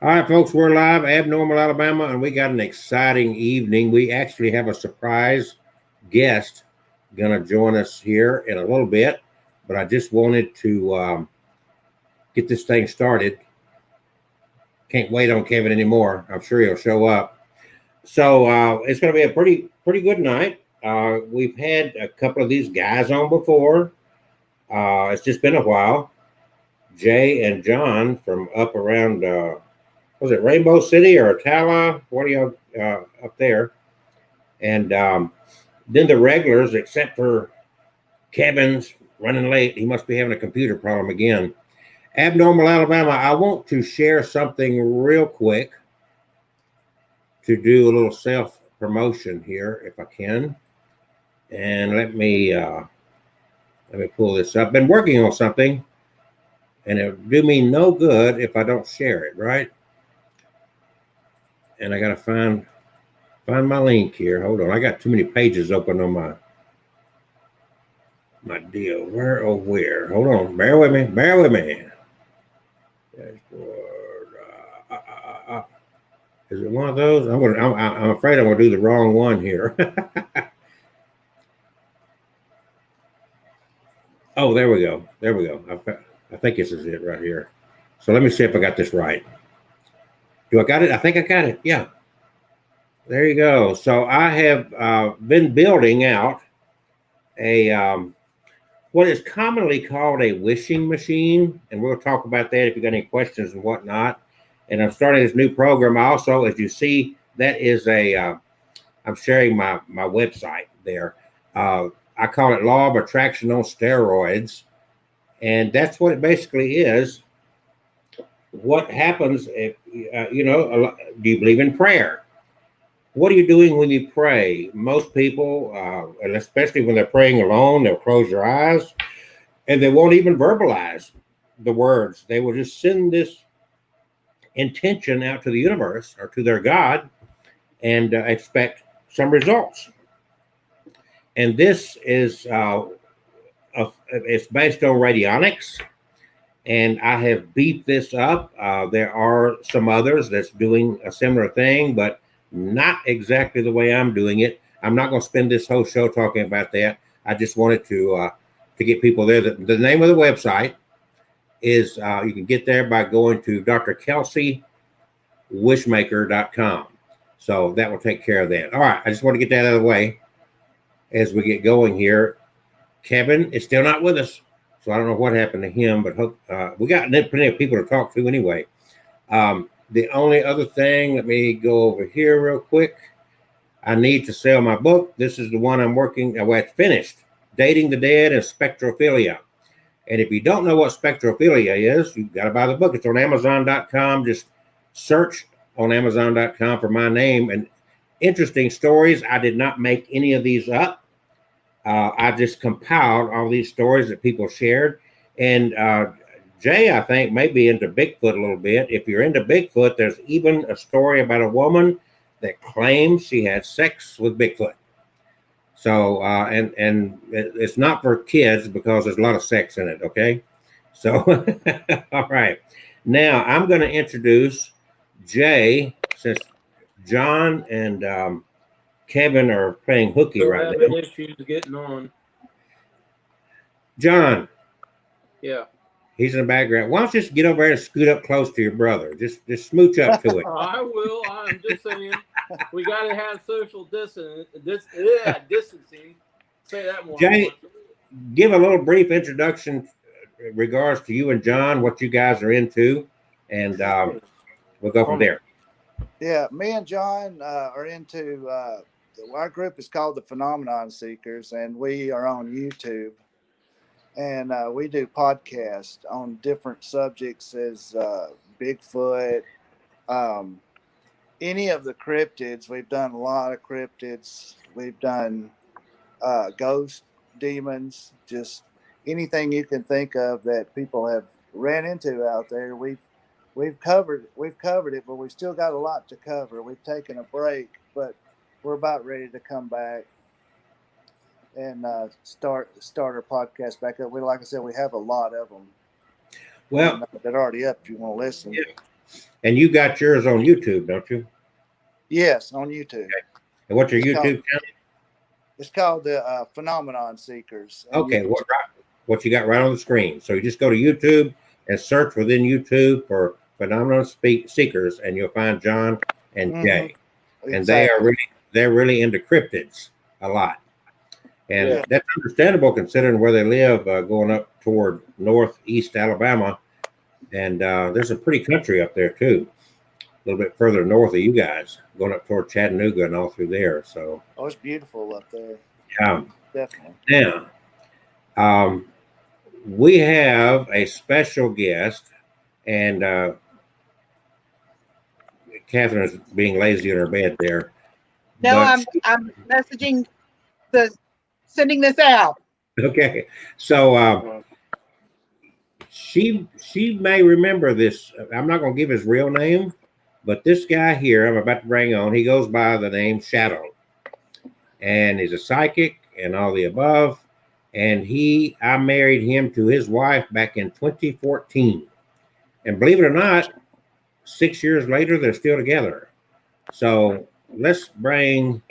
All right, folks, we're live, Abnormal, Alabama, and we got an exciting evening. We actually have a surprise guest going to join us here in a little bit, but I just wanted to get this thing started. Can't wait on Kevin anymore. I'm sure he'll show up. So it's going to be a pretty good night. We've had a couple of these guys on before. It's just been a while. Jay and John from up around was it Rainbow City or Tala? What are y'all up there? And then the regulars, except for Kevin's running late. He must be having a computer problem again. Abnormal Alabama, I want to share something real quick to do a little self promotion here, if I can. And let me pull this up. Been working on something, and it'll do me no good if I don't share it, right? And I gotta find my link here. Hold on, I got too many pages open on my deal. Where oh where? Hold on, bear with me. Bear with me. Dashboard. Is it one of those? I'm afraid I'm gonna do the wrong one here. Oh, there we go. There we go. I think this is it right here. So let me see if I got this right. Do I got it? I think I got it. Yeah. There you go. So I have been building out a what is commonly called a wishing machine, and we'll talk about that if you got any questions and whatnot. And I'm starting this new program. Also, as you see, that is I'm sharing my website there. I call it Law of Attraction on Steroids, and that's what it basically is. What happens if do you believe in prayer? What are you doing when you pray? Most people, and especially when they're praying alone, they'll close their eyes and they won't even verbalize the words. They will just send this intention out to the universe or to their God and expect some results. And this is it's based on radionics, and I have beat this up. There are some others that's doing a similar thing, but not exactly the way I'm doing it. I'm not going to spend this whole show talking about that. I just wanted to get people there. The name of the website is you can get there by going to drkelsey.wishmaker.com. So that will take care of that. All right, I just want to get that out of the way as we get going here. Kevin is still not with us, so I don't know what happened to him, but we got plenty of people to talk to anyway. The only other thing, let me go over here real quick. I need to sell my book. This is the one I'm working. Well, it's finished. Dating the Dead and Spectrophilia. And if you don't know what spectrophilia is, you've got to buy the book. It's on Amazon.com. Just search on Amazon.com for my name. And interesting stories. I did not make any of these up. I just compiled all these stories that people shared. And Jay, I think, may be into Bigfoot a little bit. If you're into Bigfoot, there's even a story about a woman that claims she had sex with Bigfoot. So, and it's not for kids because there's a lot of sex in it. Okay. So, all right. Now I'm going to introduce Jay, since John and Kevin are playing hooky Still right having now. issues getting on. John, Yeah. he's in the background. Why don't you just get over there and scoot up close to your brother? Just smooch up to it. I will. I'm just saying we got to have social distancing. Say that more. Jay, give a little brief introduction in regards to you and John, what you guys are into, and we'll go from there. Yeah, me and John are into our group is called the Phenomenon Seekers, and we are on YouTube, and we do podcasts on different subjects as Bigfoot, um, any of the cryptids. We've done a lot of cryptids. We've done ghost demons, just anything you can think of that people have ran into out there. We've covered it, but we've still got a lot to cover. We've taken a break, but we're about ready to come back and start our podcast back up. We, like I said, we have a lot of them. Well, and they're already up if you want to listen. yeah. And you got yours on YouTube, don't you? Yes, on YouTube. And what's your It's called- YouTube channel? It's called the Phenomenon Seekers. And Okay, you- what you got right on the screen. So you just go to YouTube and search within YouTube for Phenomenon Seekers, and you'll find John and Jay. And they're really into cryptids a lot. And Yeah. that's understandable considering where they live, going up toward northeast Alabama. And there's a pretty country up there too, a little bit further north of you guys, going up toward Chattanooga and all through there. So, Oh, it's beautiful up there. yeah. Definitely. Now, we have a special guest, and Catherine is being lazy in her bed there. No, But I'm messaging sending this out. okay, so she may remember this. I'm not going to give his real name, but this guy here I'm about to bring on, he goes by the name Shadow, and he's a psychic and all the above. And I married him to his wife back in 2014, and believe it or not, 6 years later they're still together. So let's bring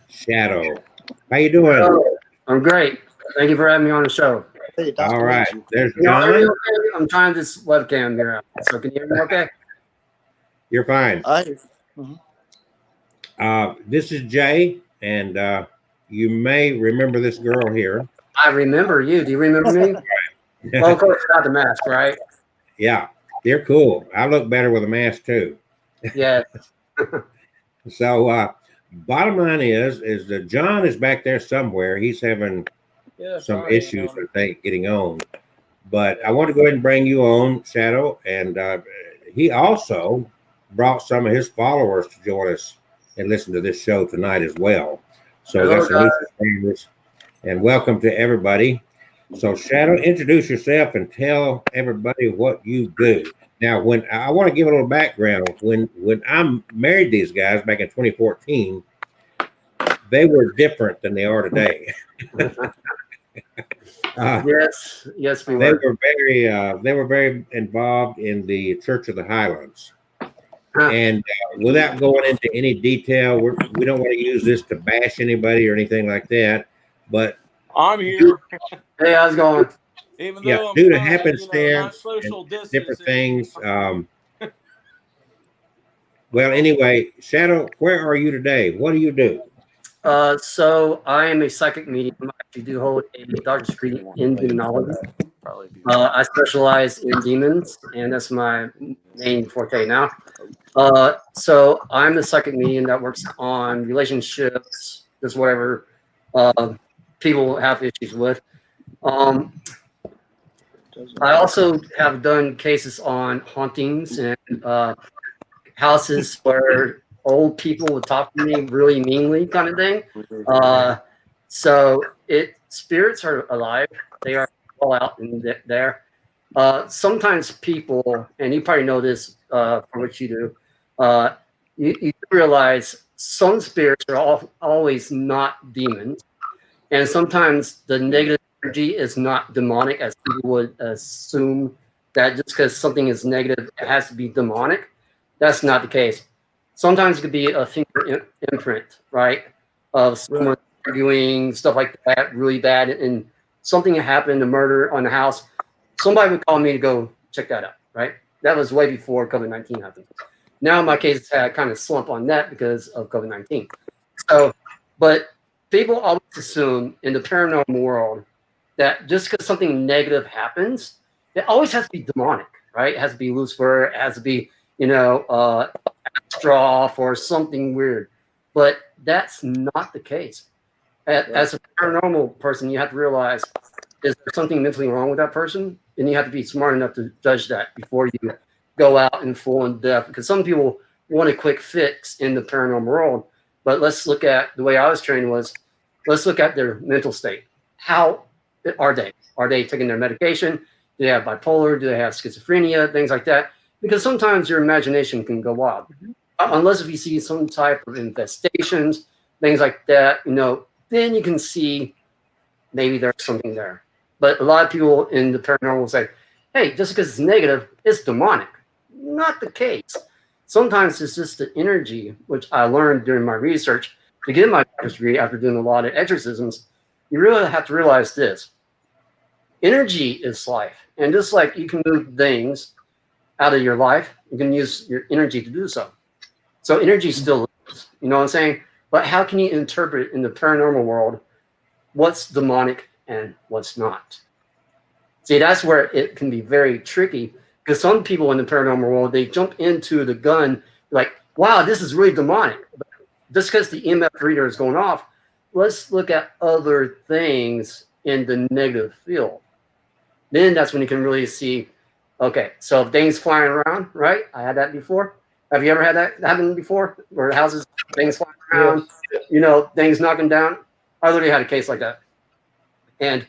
Shadow. How you doing? Oh, I'm great. Thank you for having me on the show. Hey, nice All to meet right, you. there's Can y'all hear me John. okay? I'm trying this webcam here out. So can you hear me okay? You're fine. This is Jay, and you may remember this girl here. I remember you. Do you remember me? Well, of course, without the mask, right? Yeah, they're cool. I look better with a mask too. Yeah. So, bottom line is that John is back there somewhere. He's having some issues, I think, getting on. But I want to go ahead and bring you on, Shadow, and he also brought some of his followers to join us and listen to this show tonight as well. So Hello, that's some new subscribers, and welcome to everybody. So Shadow, introduce yourself and tell everybody what you do. Now, when I want to give a little background, when I married these guys back in 2014, they were different than they are today. Yes, we They were. were very involved in the Church of the Highlands. And without going into any detail, we don't want to use this to bash anybody or anything like that. But I'm here. Hey, how's it going? Even yeah, though I'm due to not happenstance social and distancing. different things. Well, anyway, Shadow, where are you today? What do you do? So I am a psychic medium. I actually do hold a doctor's degree in demonology. I specialize in demons, and that's my main forte now. So I'm the psychic medium that works on relationships, just whatever people have issues with. I also have done cases on hauntings and houses where old people would talk to me really meanly, kind of thing. So spirits are alive; they are all out in there. Sometimes people, and you probably know this for what you do, you realize some spirits are always not demons, and sometimes the negative energy is not demonic, as people would assume that just because something is negative, it has to be demonic. That's not the case. Sometimes it could be a finger imprint, right, of someone arguing, stuff like that, really bad, and something happened, a murder on the house. Somebody would call me to go check that out, right? That was way before COVID-19 happened. Now my case had kind of slump on that because of COVID-19. So, but people always assume in the paranormal world that just because something negative happens, it always has to be demonic, right? It has to be Lucifer, it has to be, Astroth or something weird. But that's not the case. As a paranormal person, you have to realize, is there something mentally wrong with that person? And you have to be smart enough to judge that before you go out in full in depth. Because some people want a quick fix in the paranormal world. But let's look at the way I was trained was, let's look at their mental state. How are they? Are they taking their medication? Do they have bipolar? Do they have schizophrenia? Things like that. Because sometimes your imagination can go wild. Unless if you see some type of infestations, things like that, then you can see maybe there's something there. But a lot of people in the paranormal will say, hey, just because it's negative, it's demonic. not the case. Sometimes it's just the energy, which I learned during my research to get my doctor's degree after doing a lot of exorcisms. You really have to realize this. Energy is life. And just like you can move things out of your life, you can use your energy to do so. So energy still lives, you know what I'm saying? But how can you interpret in the paranormal world what's demonic and what's not? See, that's where it can be very tricky, because some people in the paranormal world, they jump into the gun like, wow, this is really demonic. But just because the EMF reader is going off, let's look at other things in the negative field. Then that's when you can really see, okay, so things flying around, right? I had that before. Have you ever had that happen before? Where houses, things flying around, you know, things knocking down? I literally had a case like that. And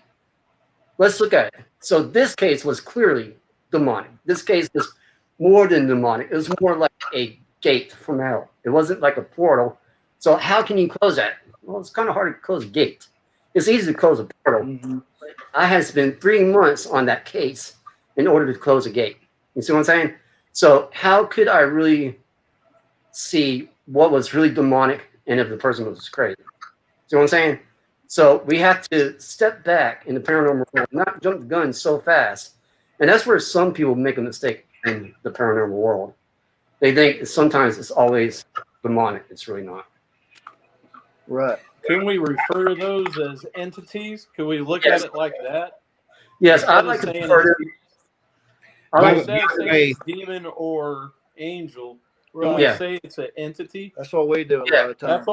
let's look at it. So this case was clearly demonic. This case was more than demonic. It was more like a gate from hell. It wasn't like a portal. So how can you close that? Well, it's kind of hard to close a gate. It's easy to close a portal. Mm-hmm. I had spent 3 months on that case in order to close a gate. You see what I'm saying? So how could I really see what was really demonic and if the person was crazy? See what I'm saying? So we have to step back in the paranormal world, not jump the gun so fast. And that's where some people make a mistake in the paranormal world. They think sometimes it's always demonic. It's really not. Right. Can we refer to those as entities? Can we look at it like that? Yes, I'd Instead like of to saying refer to. I like Instead of saying it's demon or angel, can we Yeah. say it's an entity? That's what we do a lot of times.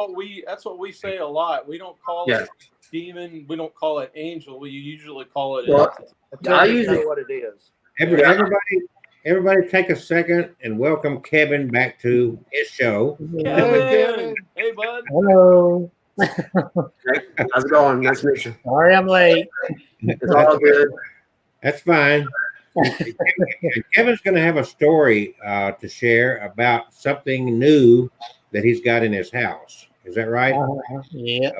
That's what we say a lot. We don't call Yeah. it demon. We don't call it angel. We usually call it Well, entity. Until I you usually- know what it is. Everybody take a second and welcome Kevin back to his show. Kevin, hey bud. Hello. How's it going? Nice to meet you. Sorry I'm late. It's all good. That's fine. Kevin's going to have a story to share about something new that he's got in his house. Is that right? Yeah.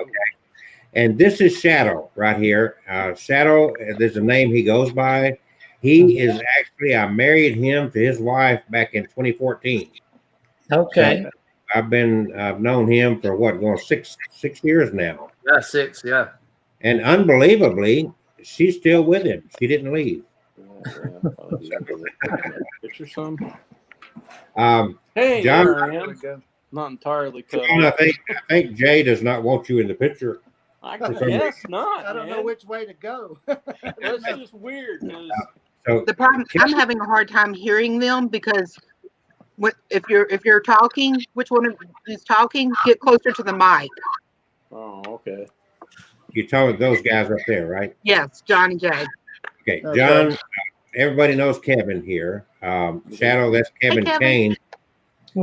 And this is Shadow right here. Shadow, there's a name he goes by. He is actually, I married him to his wife back in 2014. Okay. So I've known him for what, going 6 years now. Yeah, 6. Yeah. And unbelievably, she's still with him. She didn't leave. Picture some. John- Hey, there I There we am. go. Not entirely cut John, I off. think Jay does not want you in the picture. I guess not. I don't know man. which way to go. That's just weird. 'Cause So The problem, I'm having a hard time hearing them because if you're talking, which one is talking, get closer to the mic. Oh, okay. you told those guys up there, right? Yes, John and Jay. Okay, Okay. John. Everybody knows Kevin here. Shadow, that's Kevin Kevin. Kane.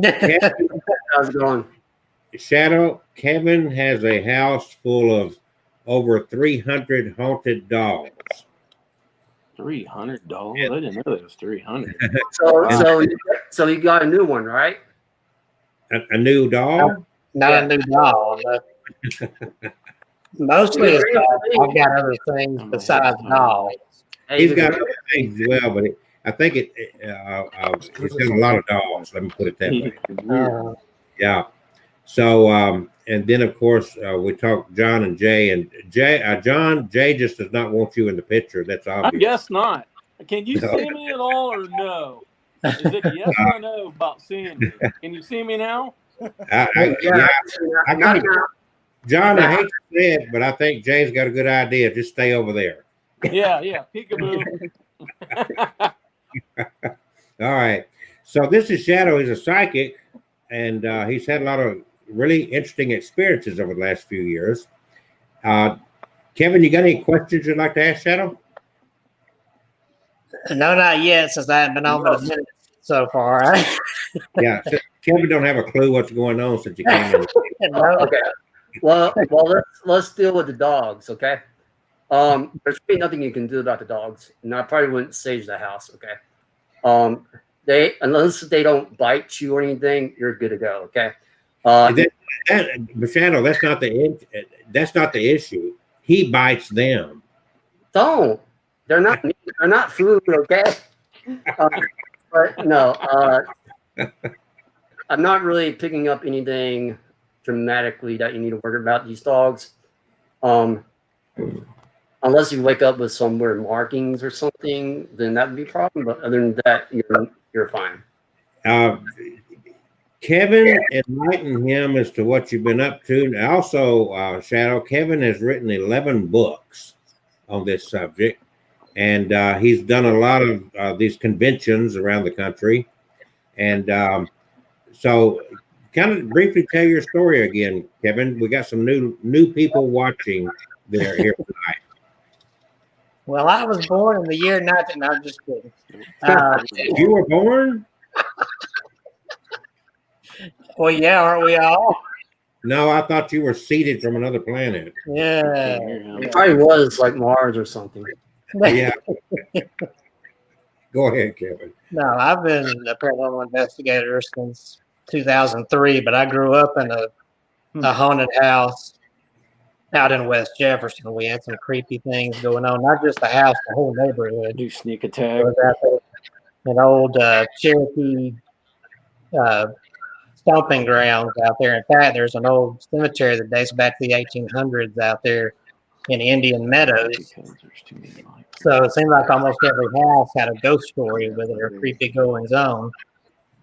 Kevin, How's it going? Shadow, Kevin has a house full of over 300 haunted dolls. $300. Yeah. I didn't know that was 300. So you got a new one, right? A new doll? Not a new doll. But mostly it's I've got other things besides dolls. Hey, He's the- got other things as well, but I think he's got a lot of dolls. Let me put it that way. Yeah. So, and then of course we talked John and Jay, and Jay just does not want you in the picture. That's I obvious. guess not. Can you No. see me at all or no? Is it a yes or no about seeing me? Can you see me now? Yeah, I got it. John, I hate to say it, but I think Jay's got a good idea. Just stay over there. Yeah. Peekaboo. All right. So this is Shadow. He's a psychic, and he's had a lot of really interesting experiences over the last few years. Kevin, you got any questions you'd like to ask Shadow? No, not yet, since I haven't been on but a minute so far. Yeah. So Kevin don't have a clue what's going on since he came in. No. Okay. Well, let's deal with the dogs, okay? There's really nothing you can do about the dogs, and I probably wouldn't sage the house, okay? They unless they don't bite you or anything, you're good to go, okay? But Shadow, that's not the issue. He bites them. Don't. They're not food, okay? But no, I'm not really picking up anything dramatically that you need to worry about these dogs. Unless you wake up with some weird markings or something, then that would be a problem. But other than that, you're fine. Kevin, enlighten him as to what you've been up to. And also, Shadow, Kevin has written 11 books on this subject, and he's done a lot of these conventions around the country. And so, kind of briefly tell your story again, Kevin. We got some new people watching there here tonight. Well, I was born in the year 19. No, I'm just kidding. You were born? Well, yeah, aren't we all? No, I thought you were seeded from another planet. Yeah. It probably was like Mars or something. Yeah. Go ahead, Kevin. No, I've been a paranormal investigator since 2003, but I grew up in a haunted house out in West Jefferson. We had some creepy things going on, not just the house, the whole neighborhood. Do sneak It attack. was out there, an old Cherokee stomping grounds out there. In fact, there's an old cemetery that dates back to the 1800s out there in Indian Meadows. Because there's too many lights. So it seemed like almost every house had a ghost story with it or creepy goings on.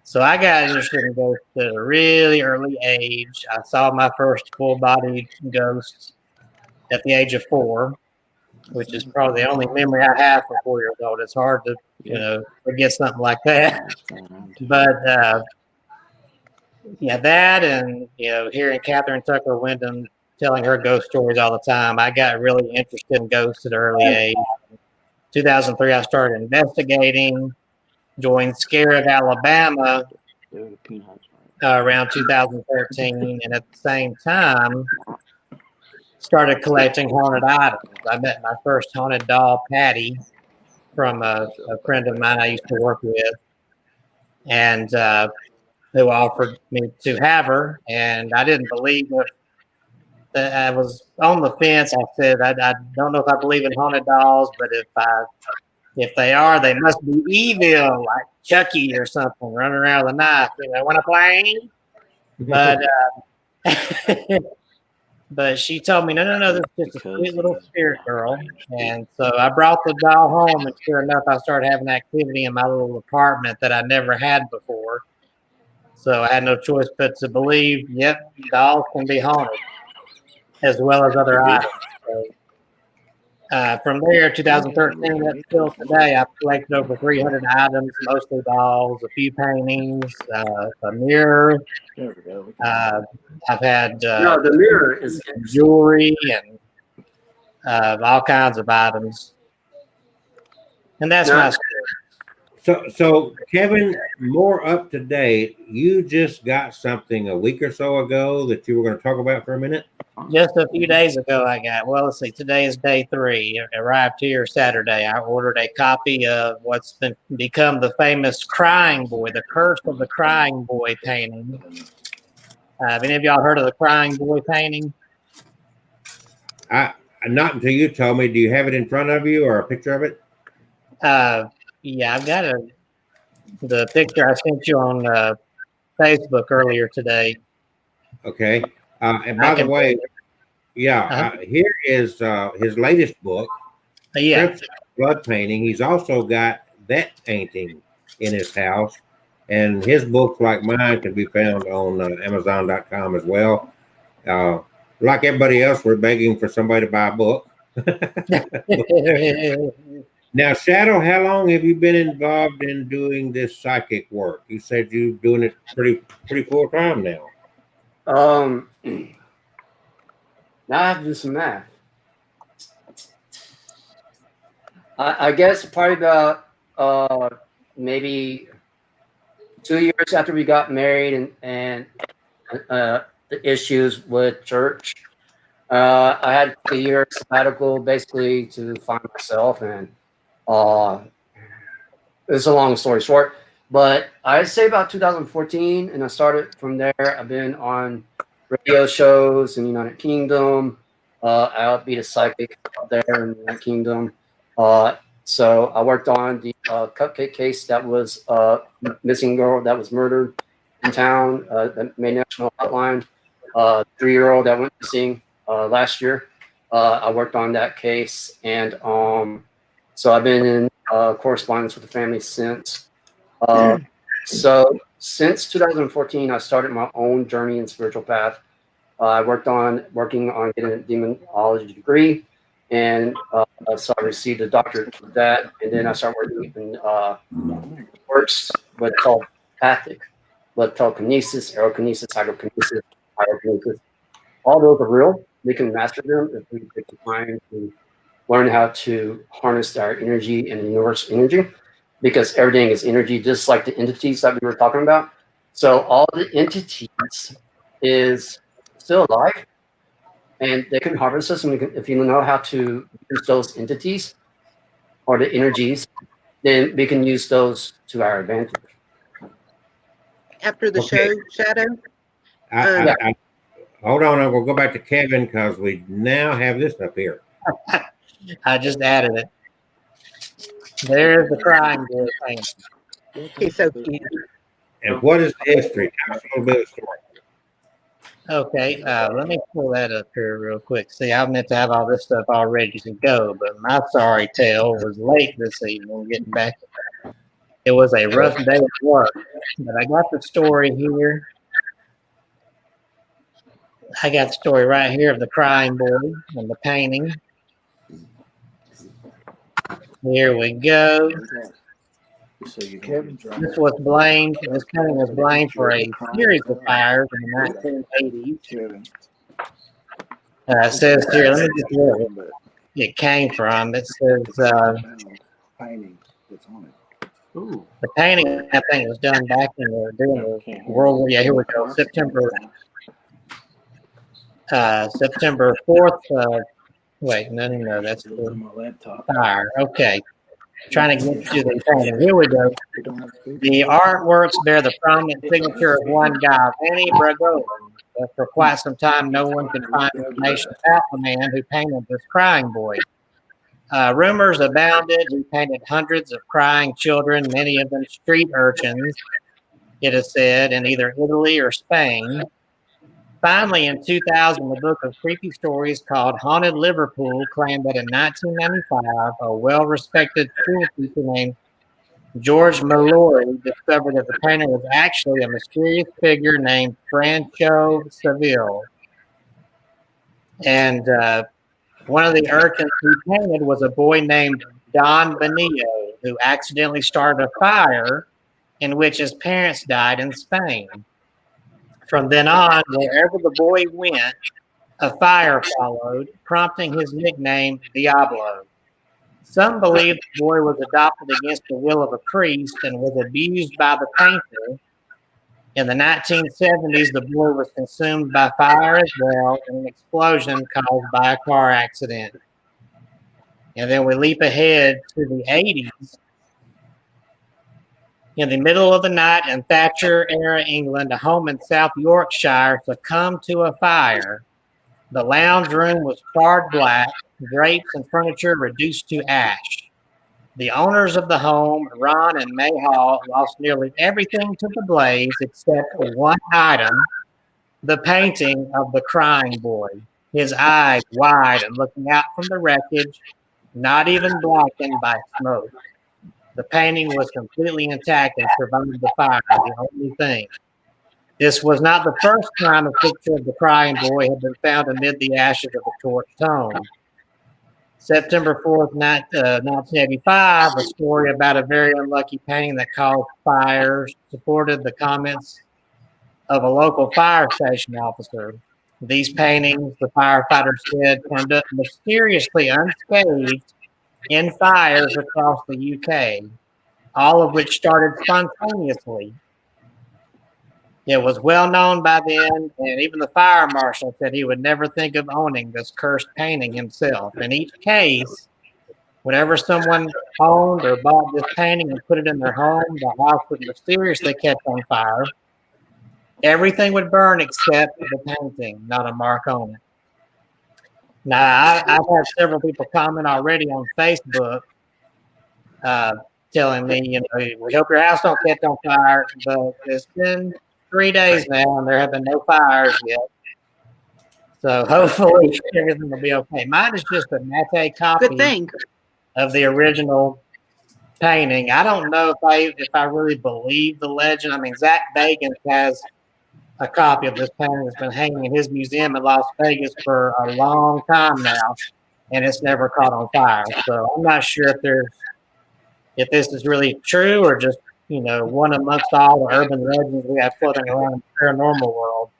So I got interested in ghosts at a really early age. I saw my first full-bodied ghost at the age of 4, which is probably the only memory I have for 4 years old. It's hard to, forget something like that. But yeah, that and hearing Catherine Tucker Wyndham telling her ghost stories all the time, I got really interested in ghosts at an early age. 2003, I started investigating. Joined Scare of Alabama around 2013, and at the same time, started collecting haunted items. I met my first haunted doll, Patty, from a friend of mine I used to work with, and who offered me to have her. And I didn't believe it. I was on the fence. I said, I don't know if I believe in haunted dolls, but if they are, they must be evil, like Chucky or something, running around with a knife. Want to play? But but she told me, no, this is just a sweet little spirit girl. And so I brought the doll home, and sure enough, I started having activity in my little apartment that I never had before. So I had no choice but to believe, yep, dolls can be haunted, as well as other items. So, from there, 2013 up till today, I've collected over 300 items, mostly dolls, a few paintings, a mirror. There we go. I've had No, the mirror is jewelry and all kinds of items. And that's my story. So Kevin, more up to date, you just got something a week or so ago that you were going to talk about for a minute? Just a few days ago, let's see, today is day 3. It arrived here Saturday. I ordered a copy of what's become the famous Crying Boy, the Curse of the Crying Boy painting. Have any of y'all heard of the Crying Boy painting? Not until you told me. Do you have it in front of you or a picture of it? Yeah, I've got the picture I sent you on Facebook earlier today. Okay. And by the way, here is his latest book, Yeah. Crypt Blood Painting. He's also got that painting in his house, and his books, like mine, can be found on Amazon.com as well. Like everybody else, we're begging for somebody to buy a book. Now, Shadow, how long have you been involved in doing this psychic work? You said you're doing it pretty full time now. Now I have to do some math. I guess probably about maybe 2 years after we got married and the issues with church. I had a year sabbatical basically to find myself, and it's a long story short, but I'd say about 2014, and I started from there. I've been on radio shows in the United Kingdom. I'll be the psychic out there in the United Kingdom. So I worked on the cupcake case that was missing girl that was murdered in town, the Maine National Hotline, 3-year-old that went missing last year. I worked on that case, and so I've been in correspondence with the family since. So since 2014, I started my own journey in spiritual path. I working on getting a demonology degree, and so I received a doctorate for that. And then I started working in works what's called pathic, blood telekinesis, aerokinesis, hydrokinesis. All those are real. We can master them if we take the time to learn how to harness our energy and the universe energy, because everything is energy, just like the entities that we were talking about. So all the entities is still alive, and they can harvest us. And if you know how to use those entities or the energies, then we can use those to our advantage. After the Okay. show, Shadow. Hold on, we'll go back to Kevin because we now have this up here. I just added it. There's the crying boy painting. He's so cute. And what is the history? Tell us a little bit of the story. Okay, let me pull that up here real quick. See, I meant to have all this stuff all ready to go, but my sorry tale was late this evening getting back. It was a rough day at work, but I got the story here. I got the story right here of the crying boy and the painting. Here we go. This was blamed. This painting was blamed for a series of fires in the 1980s. It says here. Let me just look where it came from. It says the painting. I think was done back in during the World War. Yeah, here we go. September 4th. Wait, no, that's the fire. Okay. Trying to get to the painting. Here we go. The artworks bear the prominent signature of one guy, Vinnie Bragola. But for quite some time, no one could find information about the man who painted this crying boy. Rumors abounded. He painted hundreds of crying children, many of them street urchins, it is said, in either Italy or Spain. Finally, in 2000, the book of creepy stories called Haunted Liverpool claimed that in 1995, a well-respected school teacher named George Mallory discovered that the painter was actually a mysterious figure named Franco Seville. And one of the urchins he painted was a boy named Don Benillo, who accidentally started a fire in which his parents died in Spain. From then on, wherever the boy went, a fire followed, prompting his nickname Diablo. Some believe the boy was adopted against the will of a priest and was abused by the painter. In the 1970s, the boy was consumed by fire as well in an explosion caused by a car accident. And then we leap ahead to the 80s. In the middle of the night in Thatcher-era England, a home in South Yorkshire succumbed to a fire. The lounge room was charred black, drapes and furniture reduced to ash. The owners of the home, Ron and May Hall, lost nearly everything to the blaze except one item, the painting of the crying boy, his eyes wide and looking out from the wreckage, not even blackened by smoke. The painting was completely intact and survived the fire, the only thing. This was not the first time a picture of the crying boy had been found amid the ashes of a torched home. September 4th, 1985, a story about a very unlucky painting that caused fires supported the comments of a local fire station officer. These paintings, the firefighter said, turned up mysteriously unscathed in fires across the UK, all of which started spontaneously. It was well known by then, and even the fire marshal said he would never think of owning this cursed painting himself. In each case, whenever someone owned or bought this painting and put it in their home, the house would mysteriously catch on fire. Everything would burn except the painting, not a mark on it. Now, I've had several people comment already on Facebook telling me, we hope your house don't catch on fire. But it's been 3 days now, and there have been no fires yet. So hopefully everything will be okay. Mine is just a matte copy Good thing. of the original painting. I don't know if I really believe the legend. I mean, Zach Bagans has a copy of this painting that's been hanging in his museum in Las Vegas for a long time now, and it's never caught on fire. So I'm not sure if this is really true or just one amongst all the urban legends we have floating around in the paranormal world.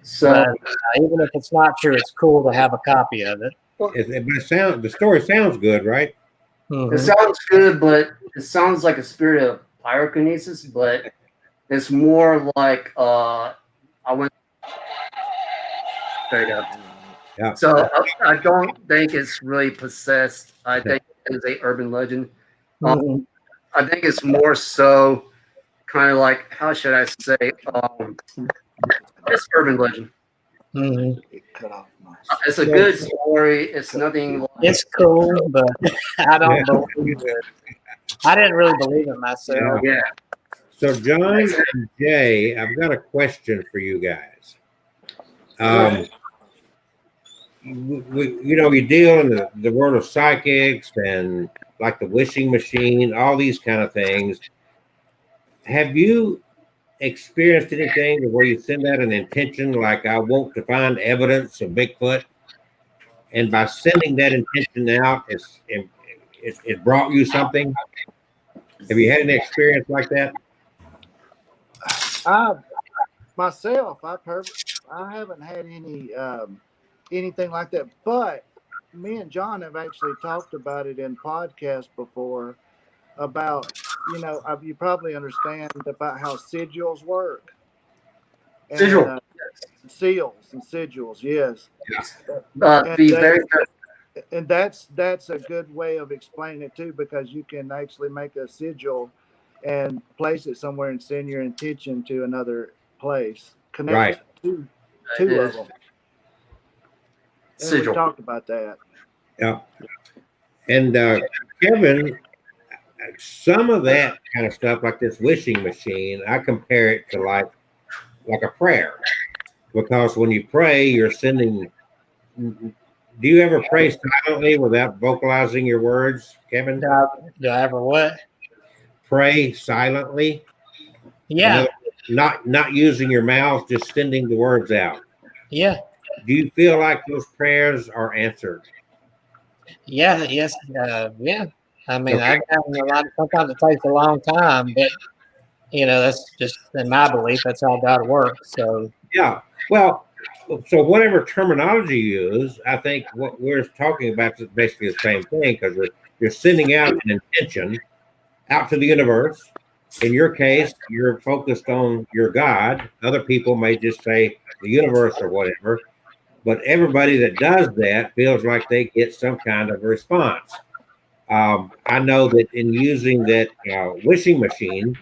So But even if it's not true, it's cool to have a copy of it. The story sounds good, right? it sounds good, but it sounds like a spirit of pyrokinesis, but it's more like I went. There you go. Yeah. So I don't think it's really possessed. I think it's a urban legend. Mhm. I think it's more so kind of like, how should I say, it's urban legend. Mhm. It cut off my. It's a good story. It's nothing like It's cool, but I don't believe it. I didn't really believe it myself. yeah. So, John and Jay, I've got a question for you guys. You deal in the world of psychics and like the wishing machine, all these kind of things. Have you experienced anything where you send out an intention like I want to find evidence of Bigfoot, and by sending that intention out, it brought you something? Have you had an experience like that? Myself, I haven't had any anything like that. But me and John have actually talked about it in podcasts before. About you probably understand about how sigils work. And, Sigil. seals and sigils, yes. And that's a good way of explaining it too, because you can actually make a sigil and place it somewhere and send your intention to another place. Connect Right. two It of is. them. And we Sigil. talked about that. Yeah. And Kevin, some of that kind of stuff, like this wishing machine, I compare it to like a prayer, because when you pray, you're sending. Do you ever pray silently without vocalizing your words, Kevin? Do I ever what? Pray silently. Yeah. Not using your mouth, just sending the words out. Yeah. Do you feel like those prayers are answered? Yeah. Yes. Yeah. I mean, Okay. I've gotten a lot. Sometimes it takes a long time, but that's just in my belief. That's how God works. So Yeah. Well, so whatever terminology you use, I think what we're talking about is basically the same thing, because you're sending out an intention out to the universe. In your case, you're focused on your God. Other people may just say the universe or whatever, but everybody that does that feels like they get some kind of response. I know that in using that wishing machine,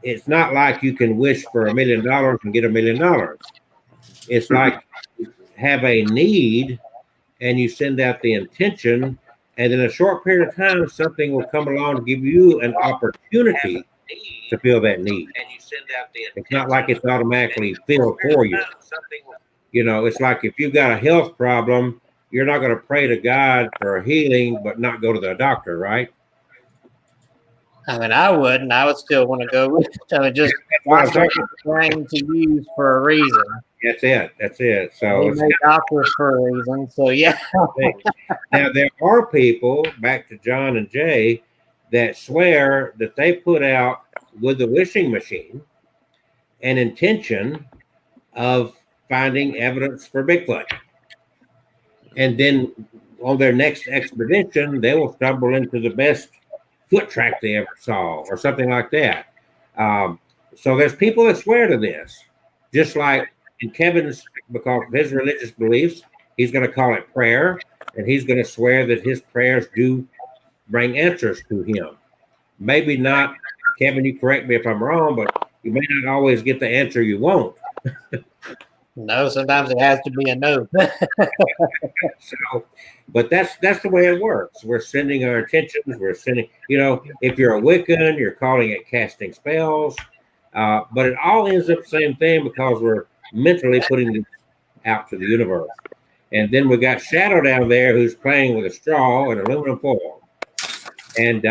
it's not like you can wish for $1 million and get $1 million. It's like you have a need and you send out the intention, and in a short period of time, something will come along to give you an opportunity to fill that need. It's not like it's automatically filled for you. It's like if you've got a health problem, you're not going to pray to God for healing, but not go to the doctor, right? I mean, I wouldn't. I would still want to go with it. I mean, just That's what I'm doctors are trained to use for a reason. That's it. So They it's make doctors for a reason. So yeah. now there are people, back to John and Jay, that swear that they put out with the wishing machine an intention of finding evidence for Bigfoot. And then on their next expedition, they will stumble into the best foot track they ever saw or something like that. So there's people that swear to this, just like in Kevin's, because of his religious beliefs, he's going to call it prayer, and he's going to swear that his prayers do bring answers to him. Maybe not, Kevin, you correct me if I'm wrong, but you may not always get the answer you want. No, sometimes it has to be a no. So, but that's the way it works. We're sending our intentions. We're sending, if you're a Wiccan, you're calling it casting spells. But it all ends up the same thing because we're mentally putting it out to the universe. And then we got Shadow down there who's playing with a straw and aluminum foil. And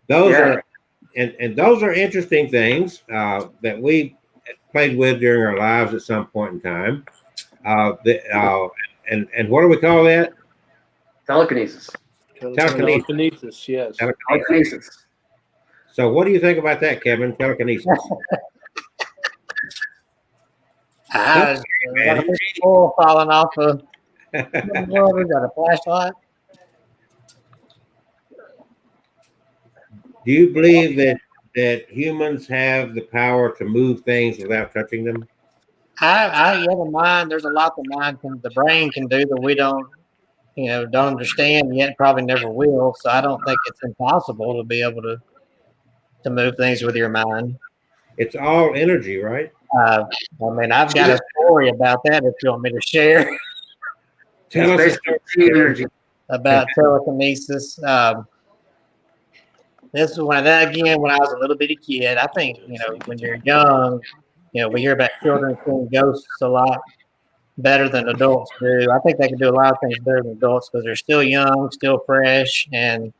those are those are interesting things that we played with during our lives at some point in time. And what do we call that? Telekinesis. Telekinesis, yes. Telekinesis. So what do you think about that, Kevin? Telekinesis. Like a big oil falling off of. We got a flashlight. Do you believe that humans have the power to move things without touching them? The mind. There's a lot the brain can do that we don't understand yet. Probably never will. So I don't think it's impossible to be able to move things with your mind. It's all energy, right? I mean, I've got a story about that if you want me to share. Tell us energy. About telekinesis. This is when I was a little bitty kid. I think, when you're young, we hear about children seeing ghosts a lot better than adults do. I think they can do a lot of things better than adults because they're still young, still fresh. And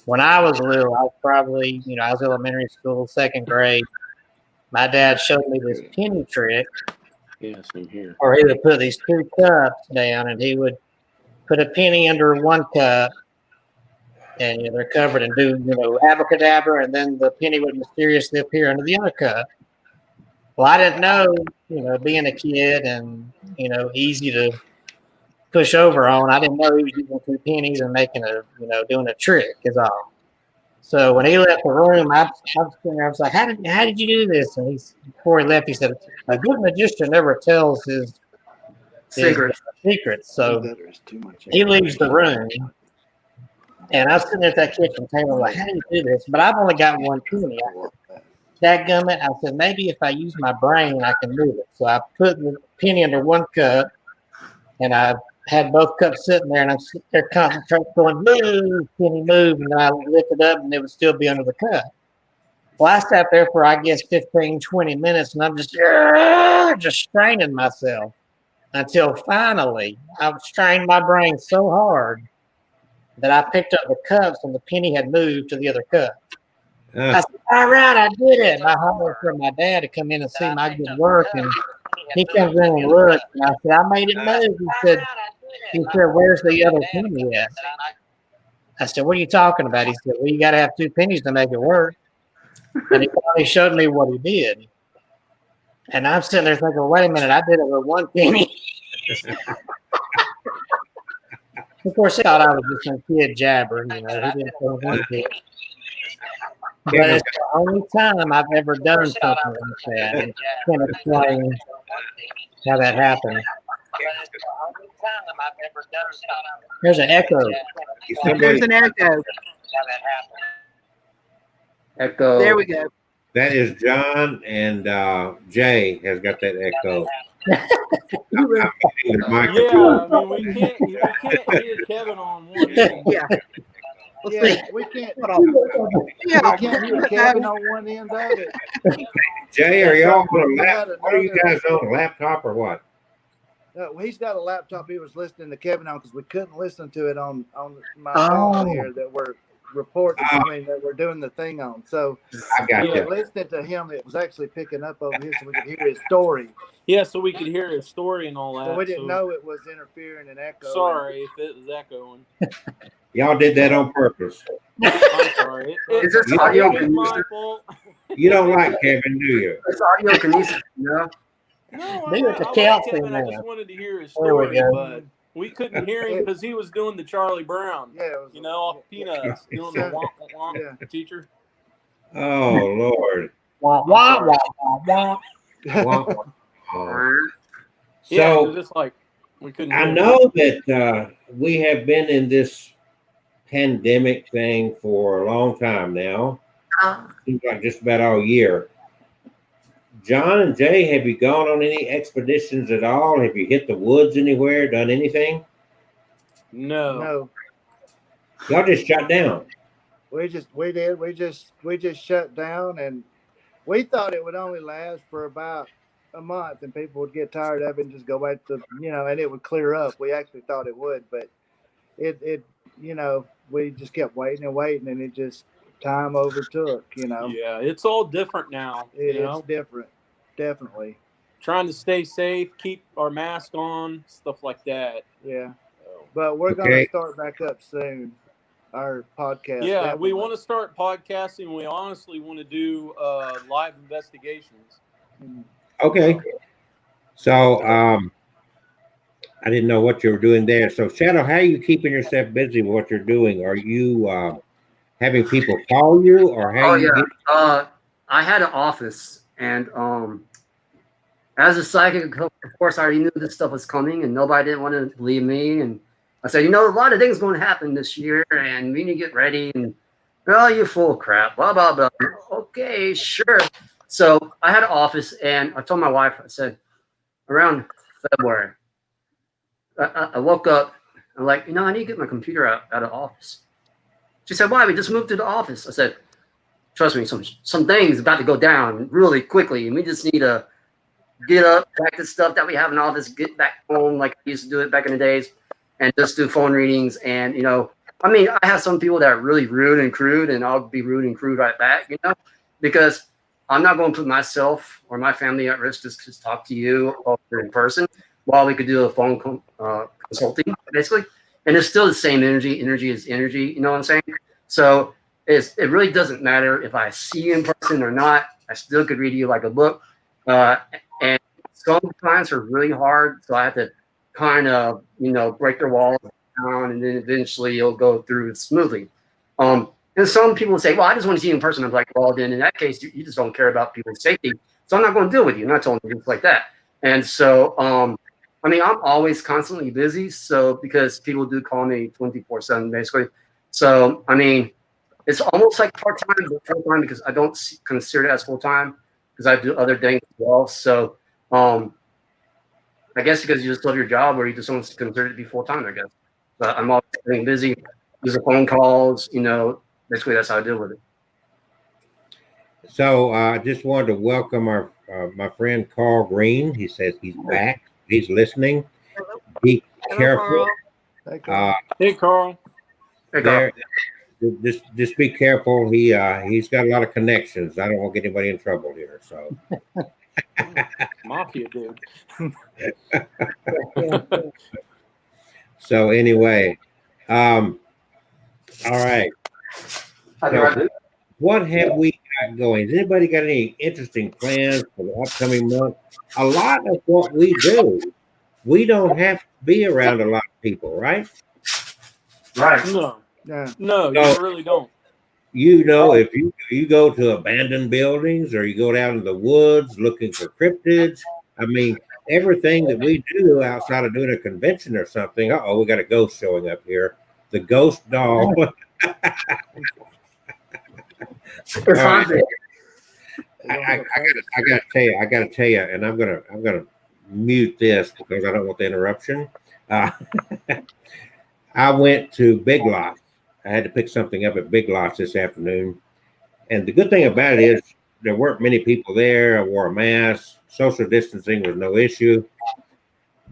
when I was little, I was probably, I was elementary school, second grade. My dad showed me this penny trick. Yeah, same here. Or he would put these two cups down and he would put a penny under one cup and they're covered and do, abracadabra, and then the penny would mysteriously appear under the other cup. Well, I didn't know, being a kid and, easy to push over on, I didn't know he was using two pennies and making doing a trick is all. So when he left the room, I was sitting there, I was like, how did you do this? And before he left, he said, a good magician never tells his secrets. So he leaves the room. And I was sitting there at that kitchen table, like, how do you do this? But I've only got one penny. Dadgummit, I said, maybe if I use my brain, I can move it. So I put the penny under one cup, and I had both cups sitting there, and I'm sitting there concentrating, going, move, penny, move. And then I lift it up, and it would still be under the cup. Well, I sat there for, I guess, 15, 20 minutes, and I'm just straining myself until finally I strained my brain so hard that I picked up the cups and the penny had moved to the other cup. I said, all right, I did it. And I hollered for my dad to come in and see my good work. And he comes in and looks. And I said, I made it move. He said, where's the other penny at? I said, what are you talking about? He said, well, you got to have two pennies to make it work. And he finally showed me what he did. And I'm sitting there thinking, well, wait a minute, I did it with one penny. Of course, he thought I was just some kid jabbering, He didn't know one bit. But it's the only time I've ever done something like that. And can't explain how that happened. There's an echo. There's an echo. Echo. There we go. That is John, and Jay has got that echo. Yeah, I mean, we can't hear Kevin on one end. Yeah. Yeah, we can't hear Kevin on one end of it. Jay, are y'all on a laptop? Are you guys on a laptop or what? No, he's got a laptop he was listening to Kevin on because we couldn't listen to it on my phone here that we're reporting. That we're doing the thing on. So I got you. Listening to him, it was actually picking up over here so we could hear his story. Yeah, so we could hear his story and all that. So we didn't know it was interfering and echoing. Sorry if it was echoing. Y'all did that on purpose. I'm sorry. Is this audio it's my kinesis? fault. You don't like Kevin, do you? It's audio kinesis, No, Maybe it's a I cow like Kevin. thing I now. just wanted to hear his There we story, go. but we couldn't hear him because he was doing the Charlie Brown. Yeah, it was, Off Peanuts, doing the womp womp teacher. Oh Lord. Wah, wah, wah, wah, wah. Wow. Yeah, it So was just like we couldn't. I hear know that we have been in this pandemic thing for a long time now. Seems like just about all year. John and Jay, have you gone on any expeditions at all? Have you hit the woods anywhere? Done anything? No. No, Y'all just shut down. we just shut down, and we thought it would only last for about a month, and people would get tired of it and just go back to, and it would clear up. We actually thought it would, but it we just kept waiting and waiting, and it just time overtook. Yeah, it's all different now. It's different, definitely. Trying to stay safe, keep our mask on, stuff like that. Yeah, but we're going to start back up soon. Our podcast. Yeah, definitely. we want to start podcasting. We honestly want to do live investigations. Okay. So I didn't know what you were doing there. So Shadow, how are you keeping yourself busy with what you're doing? Are you having people call you, or how you I had an office, and as a psychic, of course, I already knew this stuff was coming, and nobody didn't want to believe me. And I said, a lot of things going to happen this year, and we need to get ready. And you're full of crap, blah blah blah. Okay, sure. So I had an office, and I told my wife, I said, around February, I woke up. I'm like, I need to get my computer out of the office. She said, why? We just moved to the office. I said, trust me, some things about to go down really quickly, and we just need to get up, back to stuff that we have in the office, get back home like I used to do it back in the days, and just do phone readings. And, I have some people that are really rude and crude, and I'll be rude and crude right back, because I'm not going to put myself or my family at risk just to talk to you over in person while we could do a phone consulting, basically. And it's still the same energy. Energy is energy. You know what I'm saying? So it really doesn't matter if I see you in person or not. I still could read you like a book. And some clients are really hard. So I have to kind of, break their walls down, and then eventually it'll go through smoothly. And some people say, well, I just want to see you in person. I'm like, well, then in that case, you just don't care about people's safety. So I'm not going to deal with you. I'm not telling you things like that. And so, I'm always constantly busy. So because people do call me 24/7, basically. So, it's almost like part-time, but full-time because I don't consider it as full-time because I do other things as well. So, I guess because you just love your job, or you just don't consider it to be full-time, I guess. But I'm always getting busy. These are phone calls, basically that's how I deal with it. So I just wanted to welcome our my friend Carl Green. He says he's back. He's listening. Be careful. Hey, Carl. Hey, Carl. Hey, Carl. Just be careful. He's got a lot of connections. I don't want to get anybody in trouble here. So Mafia dude. so anyway, all right. So what have we got going? Has anybody got any interesting plans for the upcoming month? A lot of what we do, we don't have to be around a lot of people, right? Right. No, Yeah. no, No. you really don't. If you go to abandoned buildings or you go down to the woods looking for cryptids, everything that we do outside of doing a convention or something. We got a ghost showing up here. The ghost doll. I gotta tell you, and I'm gonna mute this because I don't want the interruption. I went to Big Lots. I had to pick something up at Big Lots this afternoon, and the good thing about it is there weren't many people there. I wore a mask. Social distancing was no issue,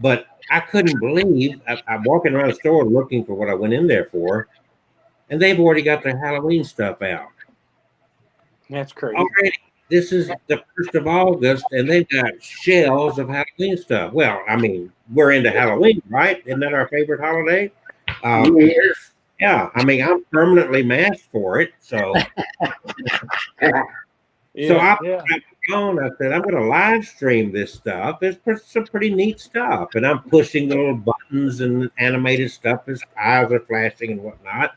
but I couldn't believe I'm walking around the store looking for what I went in there for, and they've already got their Halloween stuff out. That's crazy. Already, this is the 1st of August, and they've got shelves of Halloween stuff. Well, we're into Halloween, right? Isn't that our favorite holiday? Yes. Yeah, I'm permanently masked for it. So, so I said, I'm going to live stream this stuff. It's some pretty neat stuff. And I'm pushing the little buttons and animated stuff as eyes are flashing and whatnot.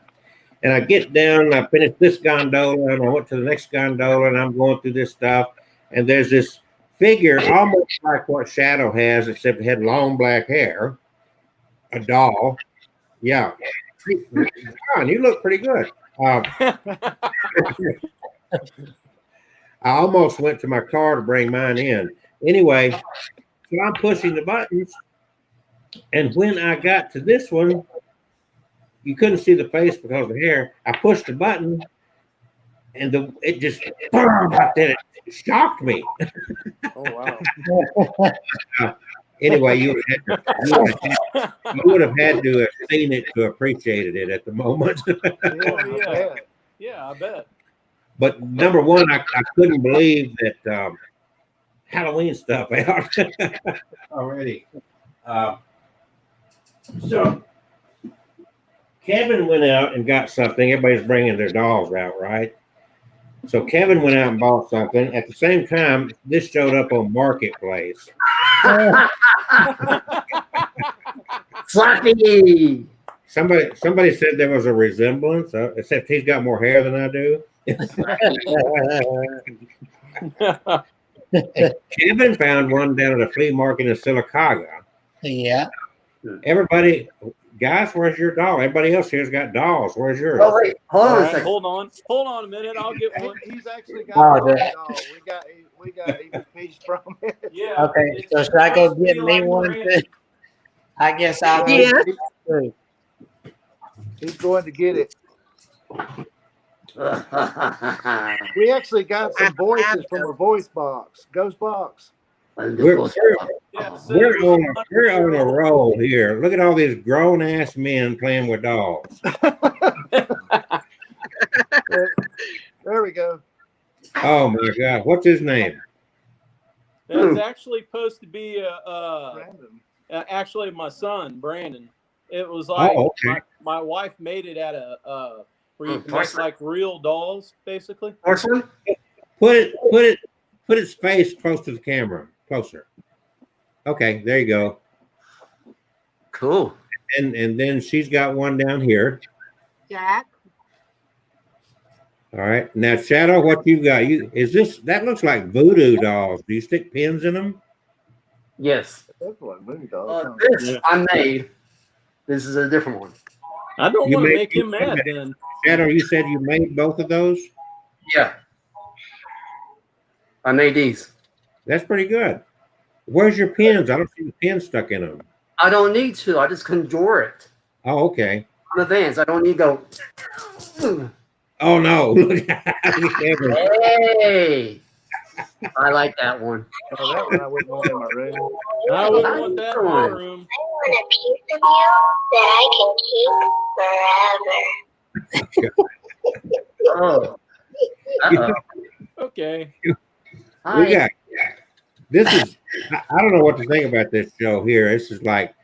And I get down, I finish this gondola, and I went to the next gondola, and I'm going through this stuff. And there's this figure almost like what Shadow has, except it had long black hair, a doll. Yeah. John, you look pretty good. I almost went to my car to bring mine in. Anyway, so I'm pushing the buttons, and when I got to this one, you couldn't see the face because of the hair. I pushed the button, and it just like that. It shocked me. Oh wow. Anyway, you would have had to have seen it to appreciate it at the moment. Yeah. Yeah, I bet. But number one, I couldn't believe that Halloween stuff out already. So Kevin went out and got something. Everybody's bringing their dolls out, right? So Kevin went out and bought something. At the same time, this showed up on Marketplace. Slappy. Somebody said there was a resemblance, except he's got more hair than I do. Kevin found one down at a flea market in Sylacauga. Yeah. Everybody, guys, where's your doll? Everybody else here's got dolls. Where's yours? Oh wait, hold on All a right, second. hold on a minute. I'll get one. He's actually Oh, got one yeah. doll. We got EVPs from it. Yeah. Okay, it's so should I go supposed to get be me like one Miranda. too? I guess I'll go Yes. get two. He's going to get it. We actually got some voices from a voice box, Ghost Box. We're Yeah, so we're on a roll here. Look at all these grown ass men playing with dolls. There we go. Oh my God, what's his name? That's actually supposed to be Random. actually my son Brandon. It was like Oh, okay. my wife made it at a where you can make porcelain? like real dolls, basically. Porcelain? Put its face close to the camera, closer. Okay, there you go. Cool. And then she's got one down here. Jack. All right. Now, Shadow, what you got? That looks like voodoo dolls. Do you stick pins in them? Yes. That's what movie dog. This Yeah. I made. This is a different one. I don't You want to made- make him mad then. Shadow, you said you made both of those? Yeah. I made these. That's pretty good. Where's your pins? I don't see the pins stuck in them. I don't need to. I just conjure it. Oh, okay. On advance. I don't need to go. Oh, no. Hey. I like that one. Oh, that one I wouldn't want in my room. I wouldn't want that in my room. I want a piece of you that I can keep forever. Oh. Uh-oh. Okay. We got this is I don't know what to think about this show here. This is like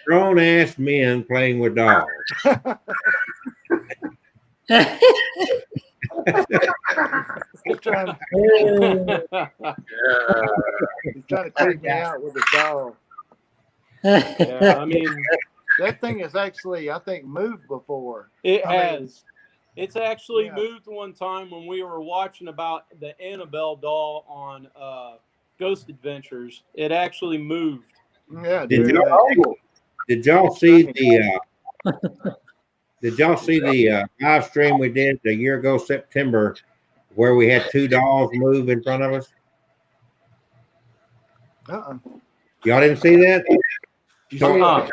grown ass men playing with dolls. He's trying to creep me out with his dog. Yeah, I mean, That thing has actually, I think, moved before. it I mean, has. It's actually yeah. moved one time when we were watching about the Annabelle doll on Ghost Adventures. It actually moved. Yeah, Did dude, y'all see the live stream we did a year ago, September, where we had two dolls move in front of us? Y'all didn't see that? Uh-uh.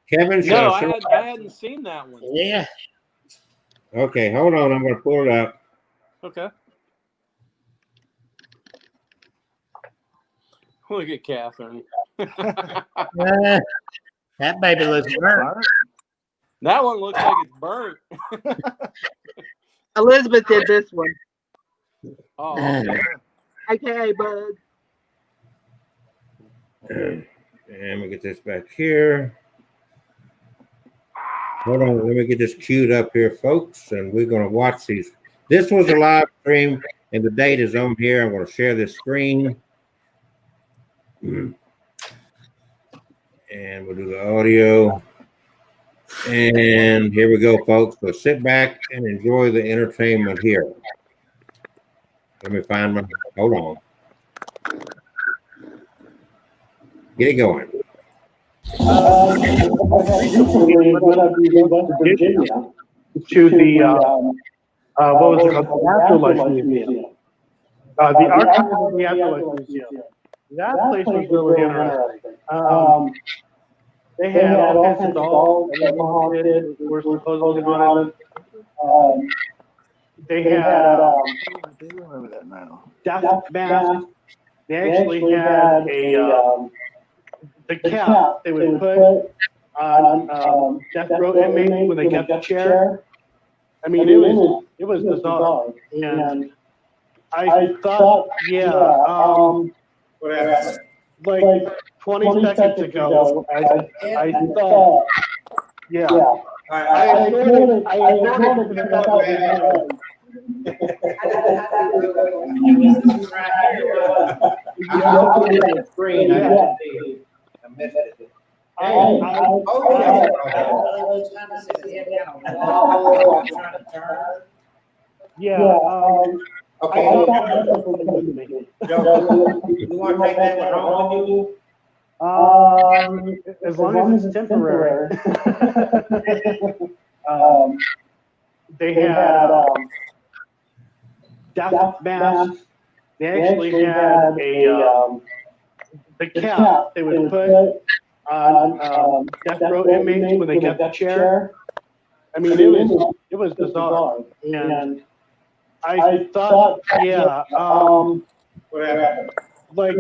Kevin, No, I hadn't seen that one. Yeah. okay, hold on. I'm going to pull it up. Okay. Look at Catherine. That baby looks burnt. That one looks like it's burnt. Elizabeth did this one. Oh, okay. AKA Bug. And we get this back here. Hold on, let me get this queued up here, folks, and we're going to watch these. This was a live stream, and the date is on here. I'm going to share this screen. And we'll do the audio. And here we go, folks. So sit back and enjoy the entertainment here. Let me find my, hold on. Get it going. Recently, when I was in West Virginia to the what was it called? The Afterlife Museum. The Archives of the Afterlife Museum. That place was really interesting. They had all kinds of dolls that were haunted, were supposedly haunted. They had I do remember that now. death masks. They actually had the cap they would put on death row inmates when they got the chair. I mean, it was bizarre. And I thought, like 20 seconds ago, I thought, I ignored it because I thought it was Okay. You want to take that one home with you? as long as it's temporary. They had death masks. They actually had the cap they would put on death row inmates when they got the chair. I mean, it was bizarre. And I thought, like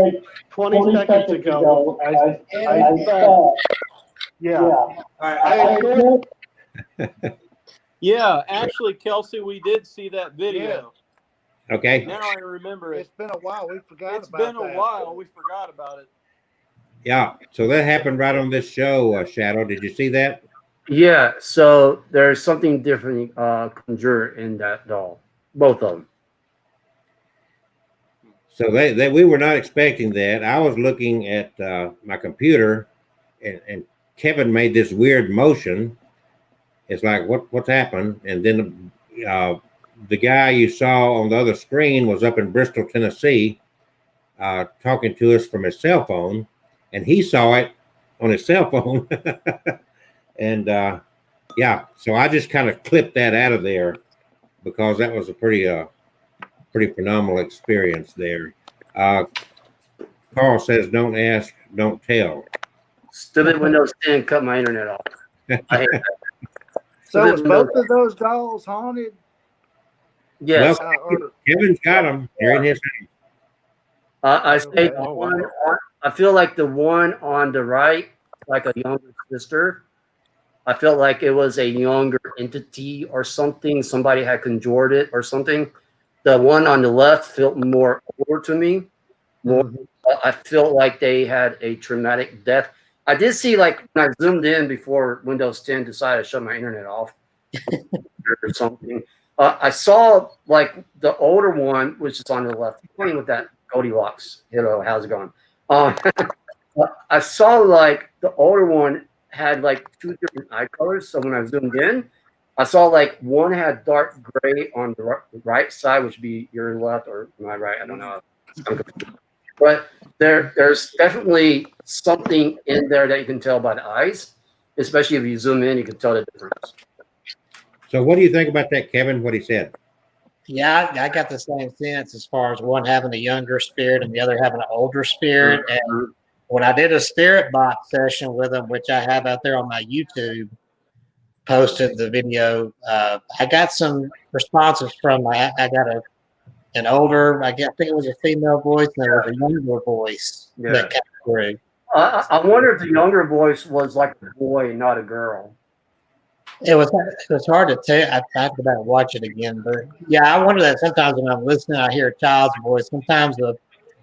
20 seconds ago, I thought, I ignored it. Yeah, actually, Kelsey, we did see that video. Okay. Now I remember it. It's been a while. We forgot It's about been that. a while. We forgot about it. Yeah. So that happened right on this show, Shadow. Did you see that? Yeah, so there's something different conjured in that doll. Both of them. So we were not expecting that. I was looking at my computer, and Kevin made this weird motion. It's like, what's happened? And then the guy you saw on the other screen was up in Bristol, Tennessee, talking to us from his cell phone, and he saw it on his cell phone. And so I just kind of clipped that out of there because that was a pretty phenomenal experience there. Carl says, "Don't ask, don't tell." Stupid Windows 10 cut my internet off. I hate that. So was both of those dolls haunted? Yes. Well, Kevin's got them. They're in his hand. I say Okay. I feel like the one on the right, like a younger sister. I felt like it was a younger entity or something. Somebody had conjured it or something. The one on the left felt more older to me. I felt like they had a traumatic death. I did see, like, when I zoomed in before Windows 10 decided to shut my internet off or something. I saw, like, the older one, which is on the left, playing with that Goldilocks. Hello, how's it going? I saw, like, the older one had, like, two different eye colors. So when I zoomed in, I saw, like, one had dark gray on the right side, which would be your left or my right. I don't know. But there's definitely something in there that you can tell by the eyes, especially if you zoom in, you can tell the difference. So what do you think about that, Kevin, what he said? Yeah, I got the same sense as far as one having a younger spirit and the other having an older spirit. And when I did a spirit box session with them, which I have out there on my YouTube, posted the video, I got some responses from I got an older, I think it was a female voice, and there was a younger voice that came through. I wonder if the younger voice was like a boy, not a girl. It was hard to tell. I have to go back and watch it again, but yeah, I wonder that sometimes when I'm listening, I hear a child's voice. Sometimes the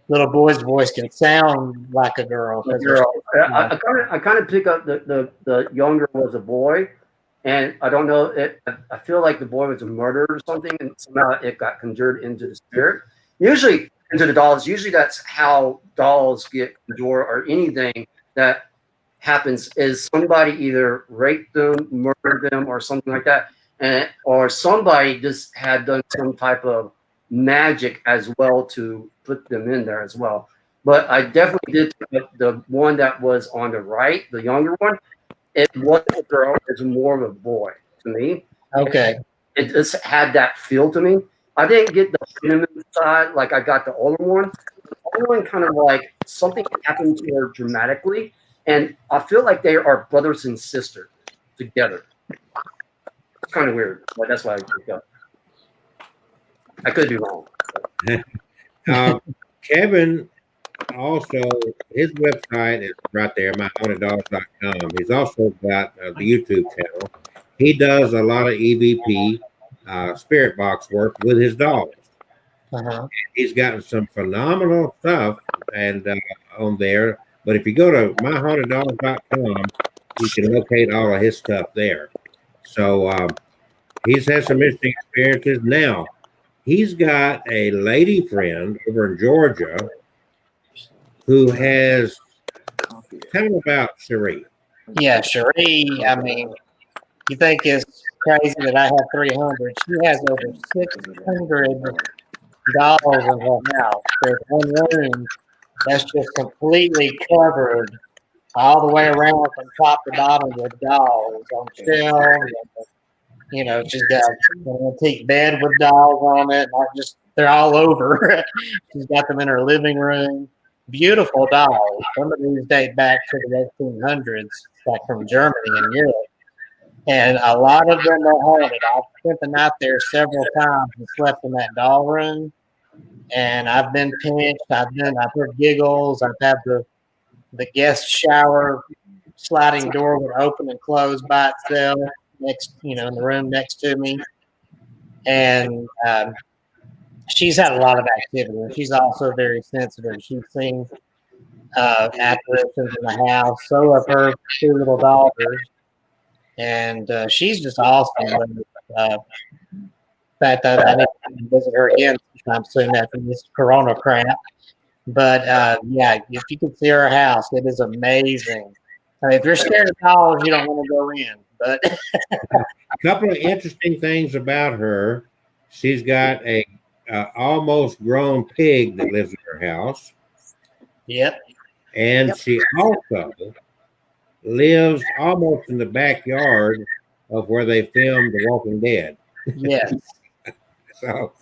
little boy's voice can sound like a girl. I kind of pick up the younger was a boy, and I don't know. I feel like the boy was murdered or something, and somehow it got conjured into the spirit. Usually into the dolls. Usually that's how dolls get conjured, or anything that happens is somebody either raped them, murdered them, or something like that, or somebody just had done some type of magic as well to put them in there as well. But I definitely did the one that was on the right, the younger one. It wasn't a girl; it's more of a boy to me. Okay. it just had that feel to me. I didn't get the feminine side like I got the older one. The older one kind of like something happened to her dramatically, and I feel like they are brothers and sisters together. It's kind of weird, but that's why I picked up. I could be wrong. Kevin also, his website is right there, myhaunteddogs.com. He's also got the YouTube channel. He does a lot of EVP, spirit box work with his dogs. He's gotten some phenomenal stuff and on there. But if you go to myhaunteddogs.com, you can locate all of his stuff there. So he's had some interesting experiences. Now, he's got a lady friend over in Georgia who has, tell him about Cherie. Yeah, Cherie, I mean, you think it's crazy that I have 300. She has over 600 dolls in her house. There's one room that's just completely covered all the way around from top to bottom with dolls on shelves. You know, she's got an antique bed with dolls on it. Not just, they're all over. She's got them in her living room. Beautiful dolls. Some of these date back to the 1800s, like from Germany and Europe. And a lot of them are haunted. I've spent the night there several times and slept in that doll room. And I've been pinched. I've heard giggles. I've had the guest shower sliding door would open and close by itself next, in the room next to me. And she's had a lot of activity. And she's also very sensitive. She's seen apparitions in the house. So have her two little daughters. And she's just awesome. In fact, I need to visit her again sometime soon after this Corona crap. But yeah, if you can see her house, it is amazing. I mean, if you're scared of dolls, you don't want to go in. But a couple of interesting things about her: she's got a almost grown pig that lives in her house. Yep. And she also lives almost in the backyard of where they filmed The Walking Dead. Yes. So,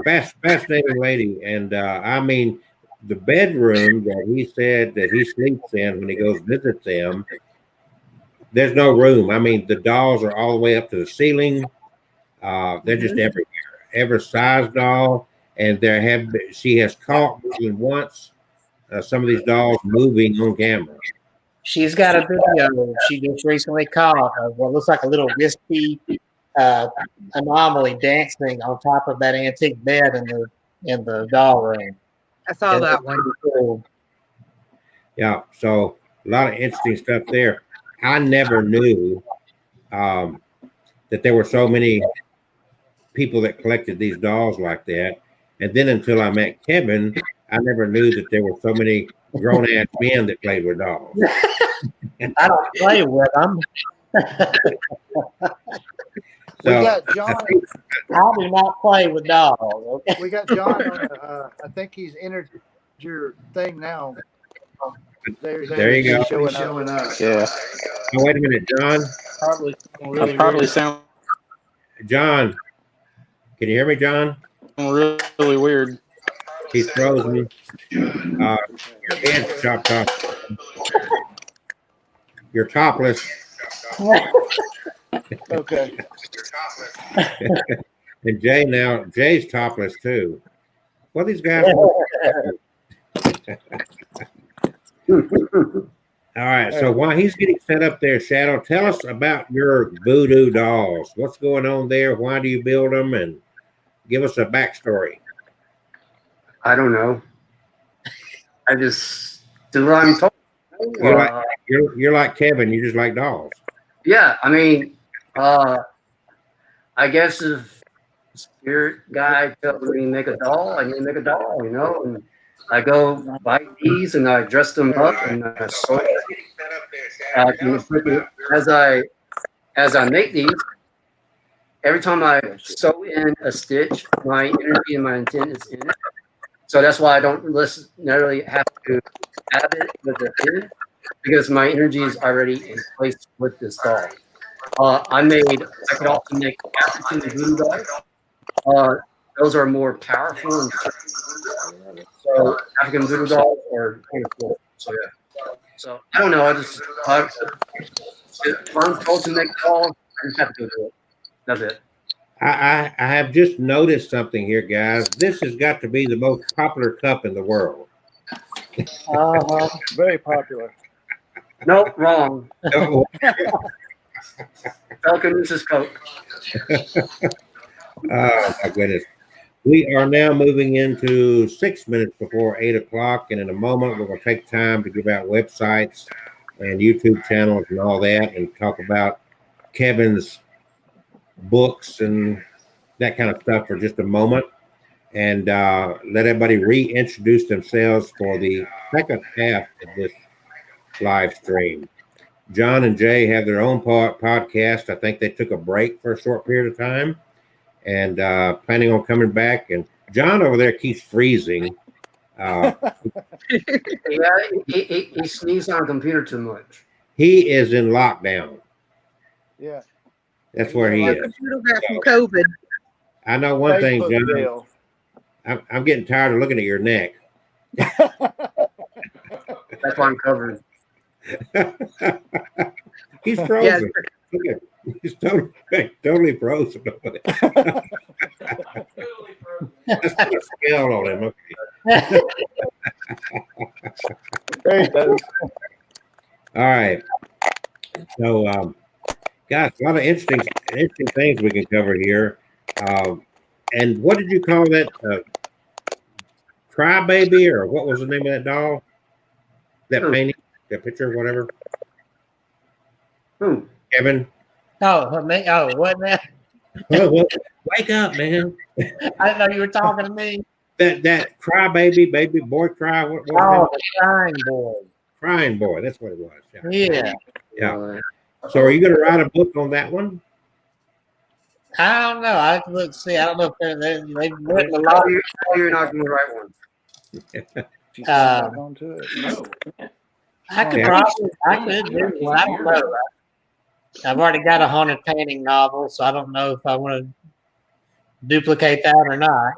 fascinating lady. And I mean, the bedroom that he said that he sleeps in when he goes visit them, there's no room. I mean, the dolls are all the way up to the ceiling. They're just everywhere. Every size doll. And she has caught more than once some of these dolls moving on camera. She's got a video she just recently caught of what looks like a little wispy anomaly dancing on top of that antique bed in the doll room. I saw that one. Cool. Yeah, so a lot of interesting stuff there. I never knew that there were so many people that collected these dolls like that. And then until I met Kevin, I never knew that there were so many grown-ass men that played with dolls. I don't play with them. We So, got John. I do not play with dolls. Okay? We got John on. I think he's entered your thing now. There you go. Showing up. Yeah. oh, wait a minute, John. Probably sound John, can you hear me, John? really weird. He's frozen. Your head's chopped off. You're topless. Okay. And Jay's topless too. What these guys? All right. So while he's getting set up there, Shadow, tell us about your voodoo dolls. What's going on there? Why do you build them? And give us a backstory. I don't know. I just do what I'm told. You're like Kevin. You just like dolls. Yeah, I mean, I guess if the spirit guy tells me to make a doll, I need to make a doll, and I go buy these and I dress them up and I sew it. As I make these, every time I sew in a stitch, my energy and my intent is in it. So that's why I don't necessarily have to add it with the pin, because my energy is already in place with this doll. I could also make African voodoo dolls. Those are more powerful. So African voodoo dolls are kind of cool. So yeah. So I don't know. If I'm told to make calls, I just have to go do it. That's it. I have just noticed something here, guys. This has got to be the most popular cup in the world. Very popular. Nope, wrong. Oh, Falcon uses Coke. oh, my goodness. We are now moving into 6 minutes before 8 o'clock, and in a moment, we're going to take time to give out websites and YouTube channels and all that, and talk about Kevin's books and that kind of stuff for just a moment, and let everybody reintroduce themselves for the second half of this live stream. John and Jay have their own podcast. I think they took a break for a short period of time, and planning on coming back. And John over there keeps freezing. Yeah, he sneezed on a computer too much. He is in lockdown. Yeah. That's where he is. Computer got from COVID. I know one thing, Facebook John. deal. I'm getting tired of looking at your neck. That's why I'm covered. He's frozen. Yes. Look at, he's totally frozen. Let's put a scale on him. Okay. There he goes. All right. So, guys, a lot of interesting things we can cover here. And what did you call that? Crybaby, or what was the name of that doll? That painting, that picture, whatever. Who? Kevin. Oh, me? Oh, what now? Well, wake up, man. I didn't know you were talking to me. That crybaby, baby boy cry. What Oh, was the crying boy. that? Crying boy. That's what it was. Yeah. Yeah. So, are you going to write a book on that one? I don't know. I have to look see. I don't know if they've written a lot. You're not going to write one. She's back onto it. No. I could Yeah. do one. I don't know. I've already got a haunted painting novel, so I don't know if I want to duplicate that or not.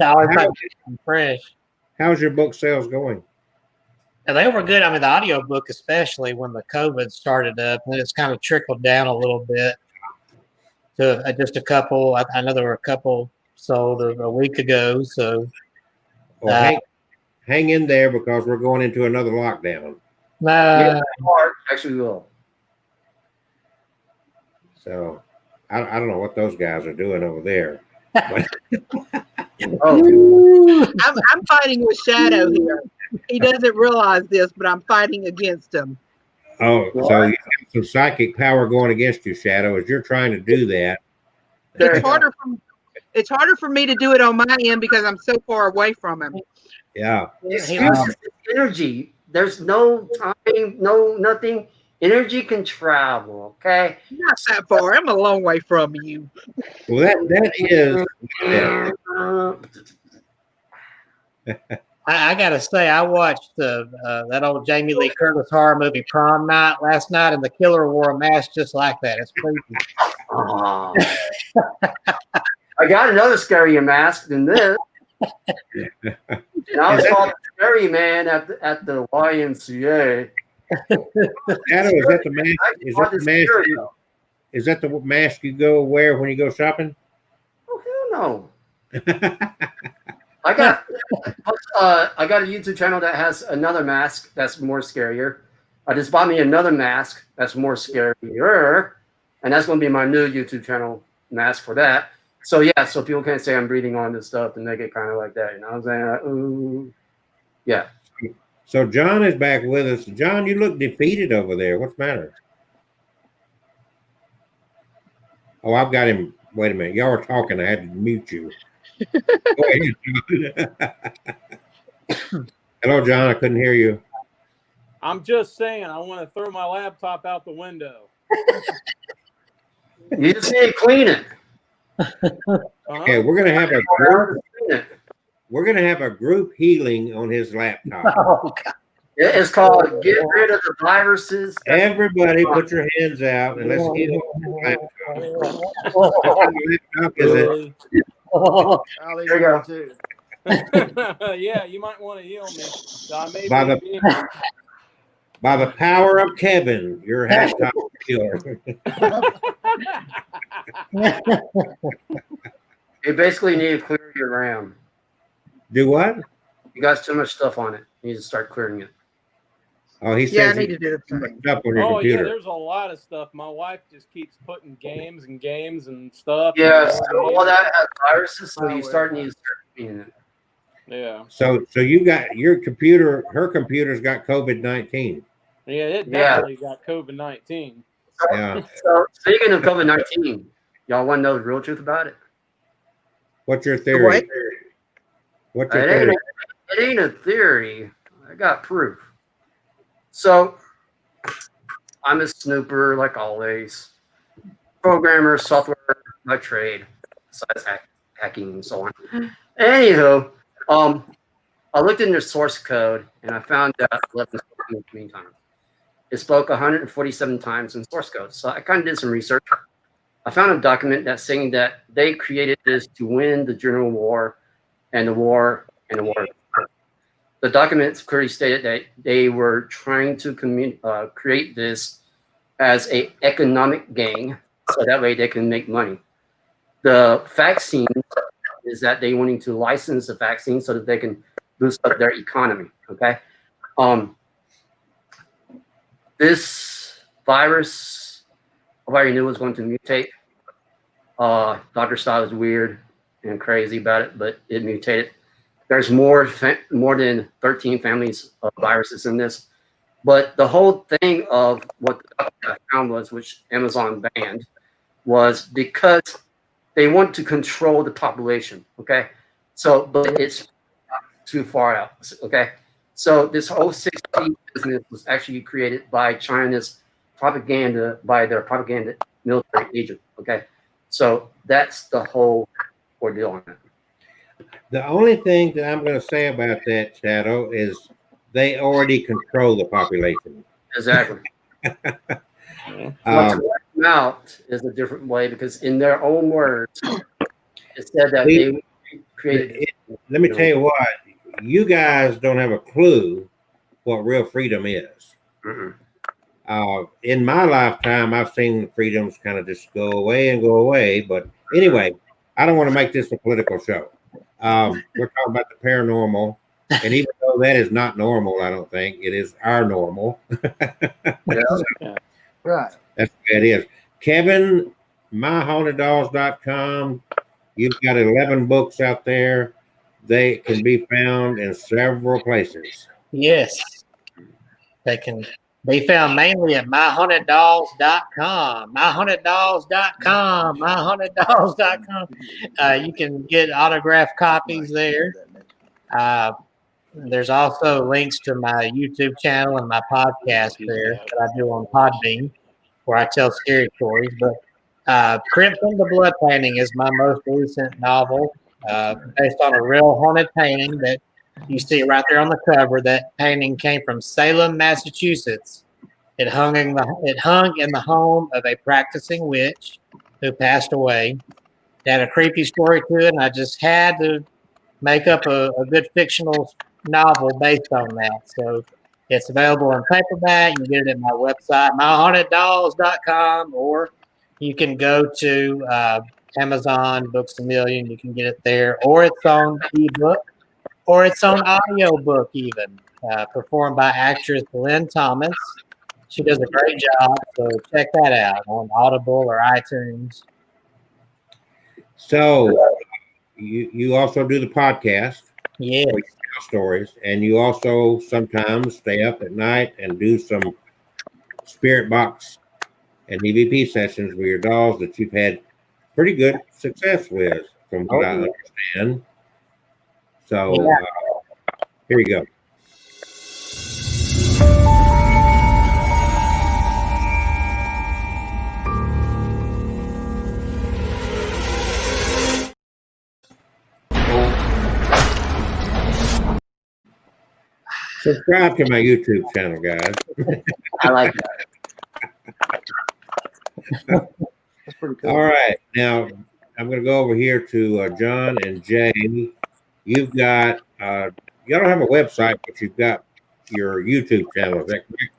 I always try to do something fresh. How's your book sales going? And they were good. I mean, the audio book, especially when the COVID started up, and it's kind of trickled down a little bit to just a couple. I know there were a couple sold a week ago. So, Well, hang in there, because we're going into another lockdown. Yeah, actually will. So I don't know what those guys are doing over there. But Oh, I'm fighting with Shadow here. He doesn't realize this, but I'm fighting against him. so you have some psychic power going against you, Shadow, as you're trying to do that. there It's you go. harder for me to do it on my end because I'm so far away from him. Yeah. It's energy. There's no time, no nothing. Energy can travel. Okay. Not that far. I'm a long way from you. Well, that is. Yeah. I gotta say, I watched that old Jamie Lee Curtis horror movie Prom Night last night, and the killer wore a mask just like that. It's creepy. Oh. I got another scarier mask than this. And I was called the scary man at the YMCA. Shadow, is that the mask? Is that the mask? Is that the mask you go wear when you go shopping? Oh hell no! I got a YouTube channel that has another mask that's more scarier. I just bought me another mask that's more scarier, and that's going to be my new YouTube channel mask for that. So yeah, so people can't say I'm breathing on this stuff and make it kind of like that. You know what I'm saying? Ooh. Yeah. So John is back with us. John, you look defeated over there. What's the matter? Oh, I've got him. Wait a minute. Y'all were talking. I had to mute you. Go ahead, John. Hello, John. I couldn't hear you. I'm just saying, I want to throw my laptop out the window. You just need to clean it. Okay, we're gonna have a group. We're gonna have a group healing on his laptop. Oh God. It's called Get Rid of the Viruses. Everybody, put your hands out and let's heal your laptop. Is it? Really? I'll There you eat go. one too. Yeah, you might want to heal me. I may By be the- a gamer. By the power of Kevin, your hashtag healer. You basically need to clear your RAM. Do what? You got too much stuff on it. You need to start clearing it. Oh, he Yeah, I says need he to do the too much same. stuff on your Oh yeah, computer. there's a lot of stuff. My wife just keeps putting games and games and stuff. Yeah, and so all that has viruses, so you Oh, need to start cleaning it. Yeah, So you got your computer. Her computer's got COVID-19. yeah, it Yeah. definitely got COVID-19. Yeah. So speaking of COVID-19, y'all want to know the real truth about it? What's your theory? What? What's your It ain't, theory? it ain't a theory. I got proof. So I'm a snooper, like always. Programmer, software by trade, besides hacking and so on. Anywho, I looked in their source code and I found out 11 times. It spoke 147 times in source code. So I kind of did some research. I found a document that's saying that they created this to win the general war and the war and the war. The documents clearly stated that they were trying to create this as a economic gain, so that way they can make money. The vaccine is that they wanting to license the vaccine so that they can boost up their economy. Okay, this virus, nobody knew was going to mutate. Dr. Style is weird and crazy about it, but it mutated. There's more than 13 families of viruses in this. But the whole thing of what I found was, which Amazon banned, was because they want to control the population. Okay, so but it's too far out. Okay, so this whole 6G business was actually created by China's propaganda, by their propaganda military agent. Okay, so that's the whole ordeal on it. The only thing that I'm going to say about that, Shadow, is they already control the population. Exactly. Um, What's working out is a different way because in their own words, it said that they created. Let me tell you what, you guys don't have a clue what real freedom is. Mm-mm. In my lifetime, I've seen freedoms kind of just go away. But anyway, I don't want to make this a political show. We're talking about the paranormal. And even though that is not normal, I don't think it is our normal. Yeah. Right. That's the way it is. Kevin, myhauntedDolls.com. You've got 11 books out there. They can be found in several places. Yes. They can be found mainly at myhauntedDolls.com. MyhauntedDolls.com. MyhauntedDolls.com. You can get autographed copies there. There's also links to my YouTube channel and my podcast there that I do on Podbean, where I tell scary stories. But Crimson the Blood Painting is my most recent novel, based on a real haunted painting that you see right there on the cover. That painting came from Salem, Massachusetts. It hung in the home of a practicing witch who passed away. It had a creepy story to it, and I just had to make up a good fictional novel based on that. So it's available in paperback. You can get it at my website, myhauntedDolls.com, or you can go to Amazon Books A Million. You can get it there, or it's on ebook, or it's on audiobook even, performed by actress Lynn Thomas. She does a great job, so check that out on Audible or iTunes. So you also do the podcast. Yeah. where you tell stories, and you also sometimes stay up at night and do some spirit box and EVP sessions with your dolls that you've had pretty good success with, from what I understand. So here you go. Subscribe to my YouTube channel, guys. I like that. That's pretty cool. All right, now I'm going to go over here to John and Jay. You've got you don't have a website, but you've got your YouTube channel. Is that correct?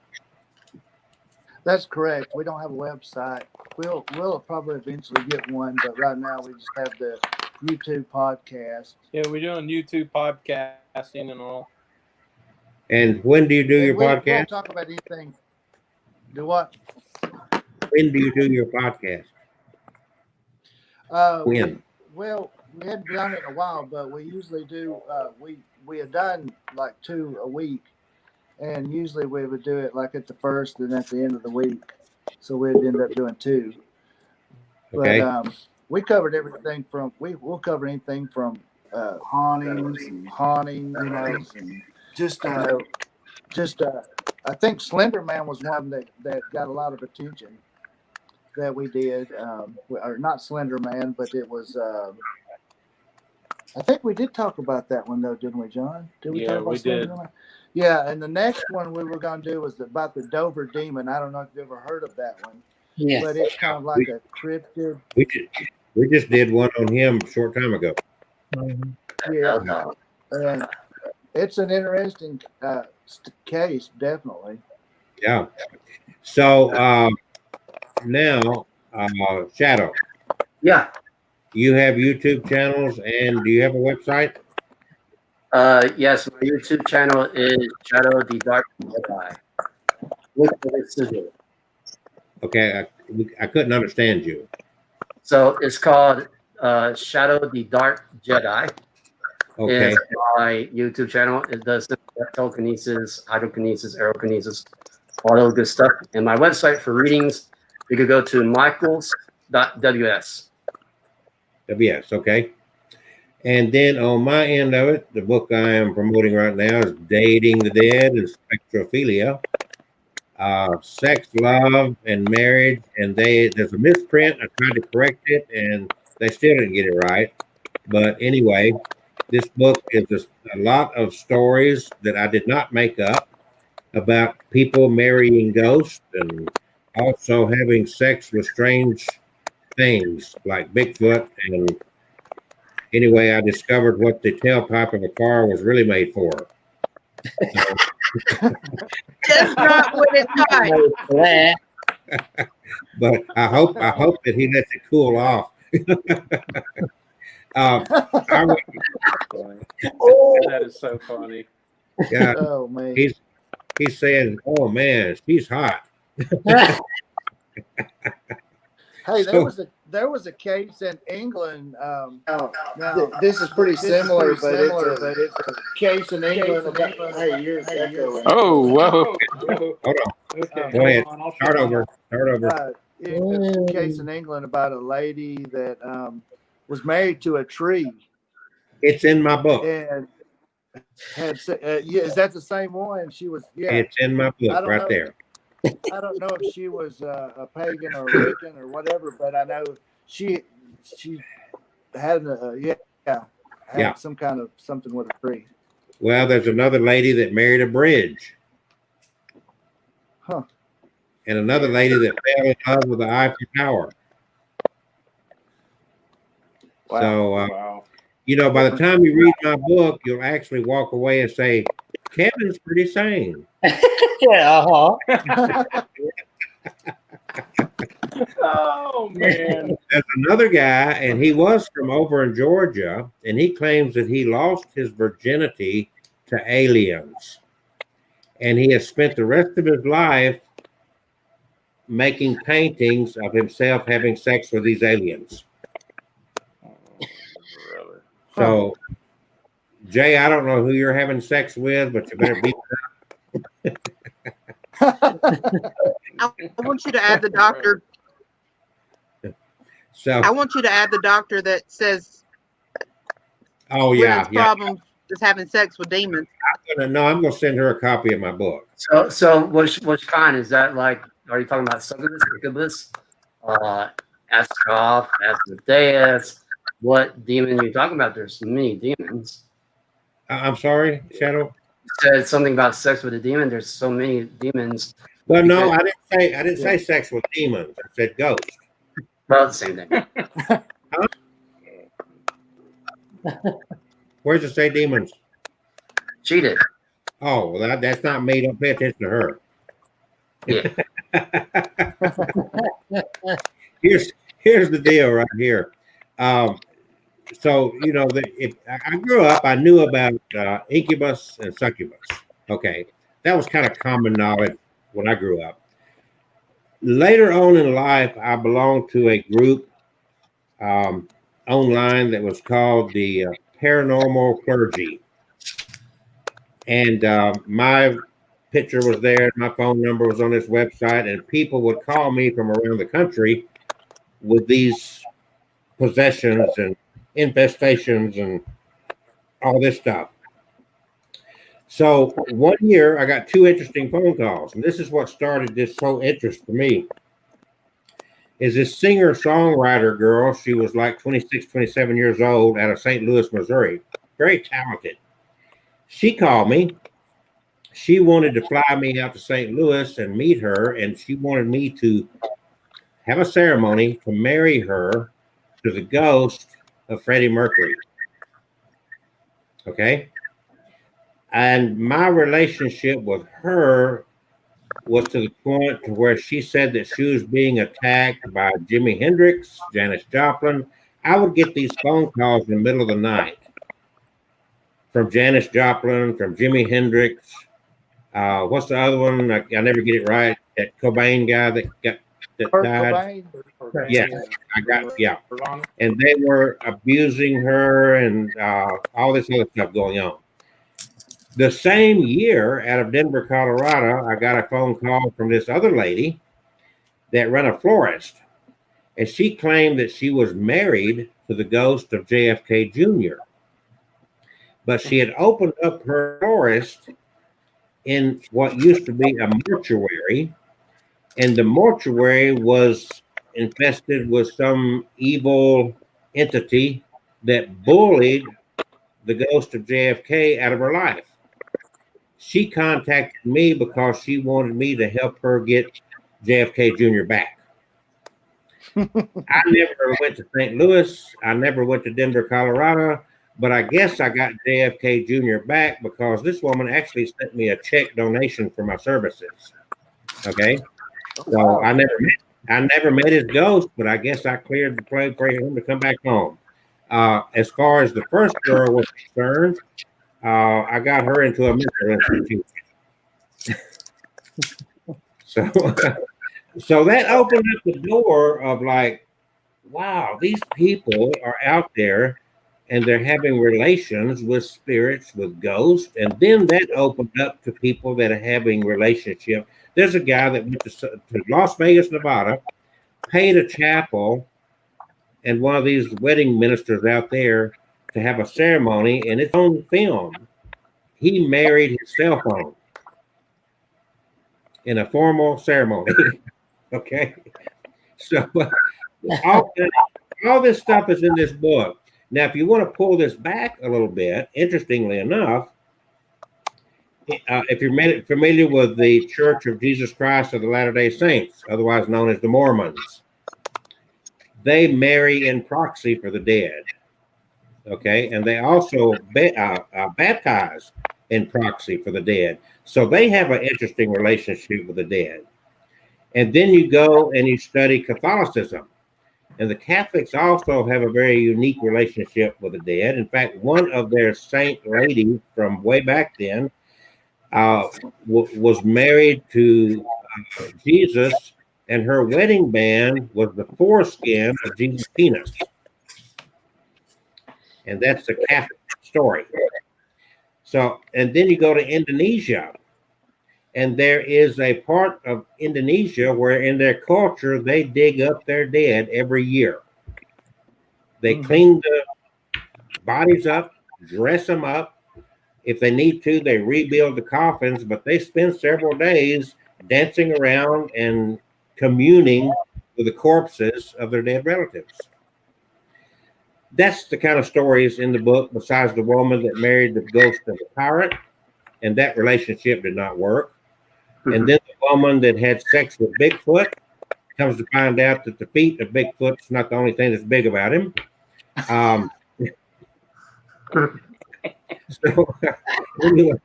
That's correct. We don't have a website. We'll probably eventually get one, but right now we just have the YouTube podcast. Yeah, we're doing YouTube podcasting and all. And when do you do And your we won't podcast? talk about anything. Do what? When do you do your podcast? When? Well, we hadn't done it in a while, but we usually do. We had done like 2 a week, and usually we would do it like at the first and at the end of the week. So we'd end up doing 2. Okay. But we covered everything from we'll cover anything from hauntings, you know, and just I think Slender Man was one that got a lot of attention that we did, or not Slender Man, but it was. I think we did talk about that one though, didn't we, John? Did we Yeah, talk about we Slender did. Man? Yeah, and the next one we were going to do was about the Dover Demon. I don't know if you've ever heard of that one, Yeah. but it's kind of like a cryptid. We just did one on him a short time ago. Yeah, and it's an interesting case, definitely. Yeah. So now, Shadow, Yeah. you have YouTube channels, and do you have a website? Yes, my YouTube channel is Shadow the Dark Jedi. Look for it to do. Okay, I couldn't understand you. So it's called Shadow the Dark Jedi. Okay. Is my YouTube channel. It does telekinesis, hydrokinesis, aerokinesis, all those good stuff. And my website for readings, you could go to michaels.ws. Yes, okay. And then on my end of it, the book I am promoting right now is Dating the Dead and Spectrophilia. Sex, love, and marriage. And there's a misprint. I tried to correct it, and they still didn't get it right. But anyway, this book is a lot of stories that I did not make up about people marrying ghosts and also having sex with strange things like Bigfoot. And anyway, I discovered what the tailpipe of a car was really made for. Just not what it's got. But I hope that he lets it cool off. That is so funny. Yeah, Oh man. he's saying, "Oh man, she's hot." Hey, So- there was a case in England. Now, this is pretty similar, but it's a case in England England about. Hey, you're echoing. Oh, whoa. Hold on, Okay, Go ahead. hold on, I'll start shut over. Start over. It's a case in England about a lady that was married to a tree It's in my book. and had. Yeah, is that the same one? She was. Yeah. It's in my I book don't right know. there. I don't know if she was a pagan or Wiccan or whatever, but I know she had Yeah. some kind of something with a tree. Well, there's another lady that married a bridge. Huh. And another lady that fell in love with the Eiffel Tower. Wow. So, Wow. by the time you read my book, you'll actually walk away and say, Kevin's pretty sane. Yeah. Uh-huh. Oh, man. There's another guy, and he was from over in Georgia, and he claims that he lost his virginity to aliens. And he has spent the rest of his life making paintings of himself having sex with these aliens. Brother. So, Jay, I don't know who you're having sex with, but you better be. I want you to add the doctor. So, I want you to add the doctor that says oh one yeah, of his yeah. problems is having sex with demons. I'm gonna send her a copy of my book. So which kind is that? Like, are you talking about succubus, incubus, Astaroth, Asmodeus? What demon are you talking about? There's many demons. I'm sorry, Shadow. said something about sex with a demon. There's so many demons. Well, no, I didn't say sex with demons. I said ghosts. Well, the same thing. Where's it say demons? Cheated. Oh, well, that's not me. Don't pay attention to her. Yeah. Here's the deal right here. So I grew up. I knew about incubus and succubus. Okay, that was kind of common knowledge when I grew up. Later on in life, I belonged to a group online that was called the Paranormal Clergy, and my picture was there. My phone number was on this website, and people would call me from around the country with these possessions and infestations and all this stuff. So one year I got two interesting phone calls, and this is what started this whole interest for me. Is this singer-songwriter girl. She was like 26, 27 years old out of St. Louis, Missouri. Very talented. She called me. She wanted to fly me out to St. Louis and meet her, and she wanted me to have a ceremony to marry her to the ghost of Freddie Mercury. Okay? And my relationship with her was to the point to where she said that she was being attacked by Jimi Hendrix, Janis Joplin. I would get these phone calls in the middle of the night from Janis Joplin, from Jimi Hendrix. What's the other one? I never get it right. That Cobain guy that died. Yeah, yeah. And they were abusing her and all this other stuff going on. The same year, out of Denver, Colorado, I got a phone call from this other lady that ran a florist. And she claimed that she was married to the ghost of JFK Jr. But she had opened up her florist in what used to be a mortuary. And the mortuary was infested with some evil entity that bullied the ghost of JFK out of her life. She contacted me because she wanted me to help her get JFK Jr. back. I never went to St. Louis. I never went to Denver, Colorado. But I guess I got JFK Jr. back because this woman actually sent me a check donation for my services. Okay. So I never met his ghost, but I guess I cleared the play for him to come back home. As far as the first girl was concerned, I got her into a mental institute. So that opened up the door of like, wow, these people are out there and they're having relations with spirits, with ghosts. And then that opened up to people that are having relationships. There's a guy that went to Las Vegas, Nevada, paid a chapel and one of these wedding ministers out there to have a ceremony, and it's on film. He married his cell phone in a formal ceremony. Okay. So all this stuff is in this book. Now, if you want to pull this back a little bit, interestingly enough, if you're familiar with the Church of Jesus Christ of the Latter-day Saints, otherwise known as the Mormons, they marry in proxy for the dead. Okay, and they also baptize in proxy for the dead. So they have an interesting relationship with the dead. And then you go and you study Catholicism. And the Catholics also have a very unique relationship with the dead. In fact, one of their saint ladies from way back then was married to Jesus, and her wedding band was the foreskin of Jesus' penis. And that's the Catholic story. So, and then you go to Indonesia, and there is a part of Indonesia where in their culture, they dig up their dead every year. They clean the bodies up, dress them up. If they need to, they rebuild the coffins, but they spend several days dancing around and communing with the corpses of their dead relatives. That's the kind of stories in the book, besides the woman that married the ghost of the pirate and that relationship did not work. And then the woman that had sex with Bigfoot comes to find out that the feet of Bigfoot's not the only thing that's big about him. So, anyway.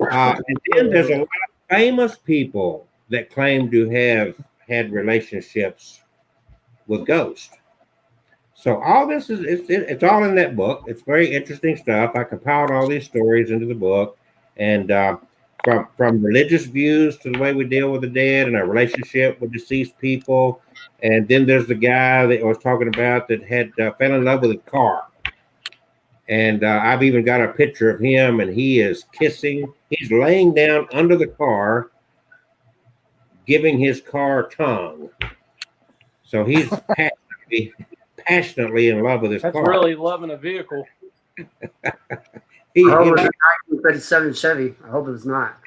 And then there's a lot of famous people that claim to have had relationships with ghosts. So all this is it's all in that book. It's very interesting stuff. I compiled all these stories into the book, and from religious views to the way we deal with the dead and our relationship with deceased people. And then there's the guy that I was talking about that had fell in love with a car. And I've even got a picture of him, and he is kissing. He's laying down under the car, giving his car tongue. So he's passionately in love with his That's car. really loving a vehicle. I hope it was a 1937 Chevy. I hope it was not.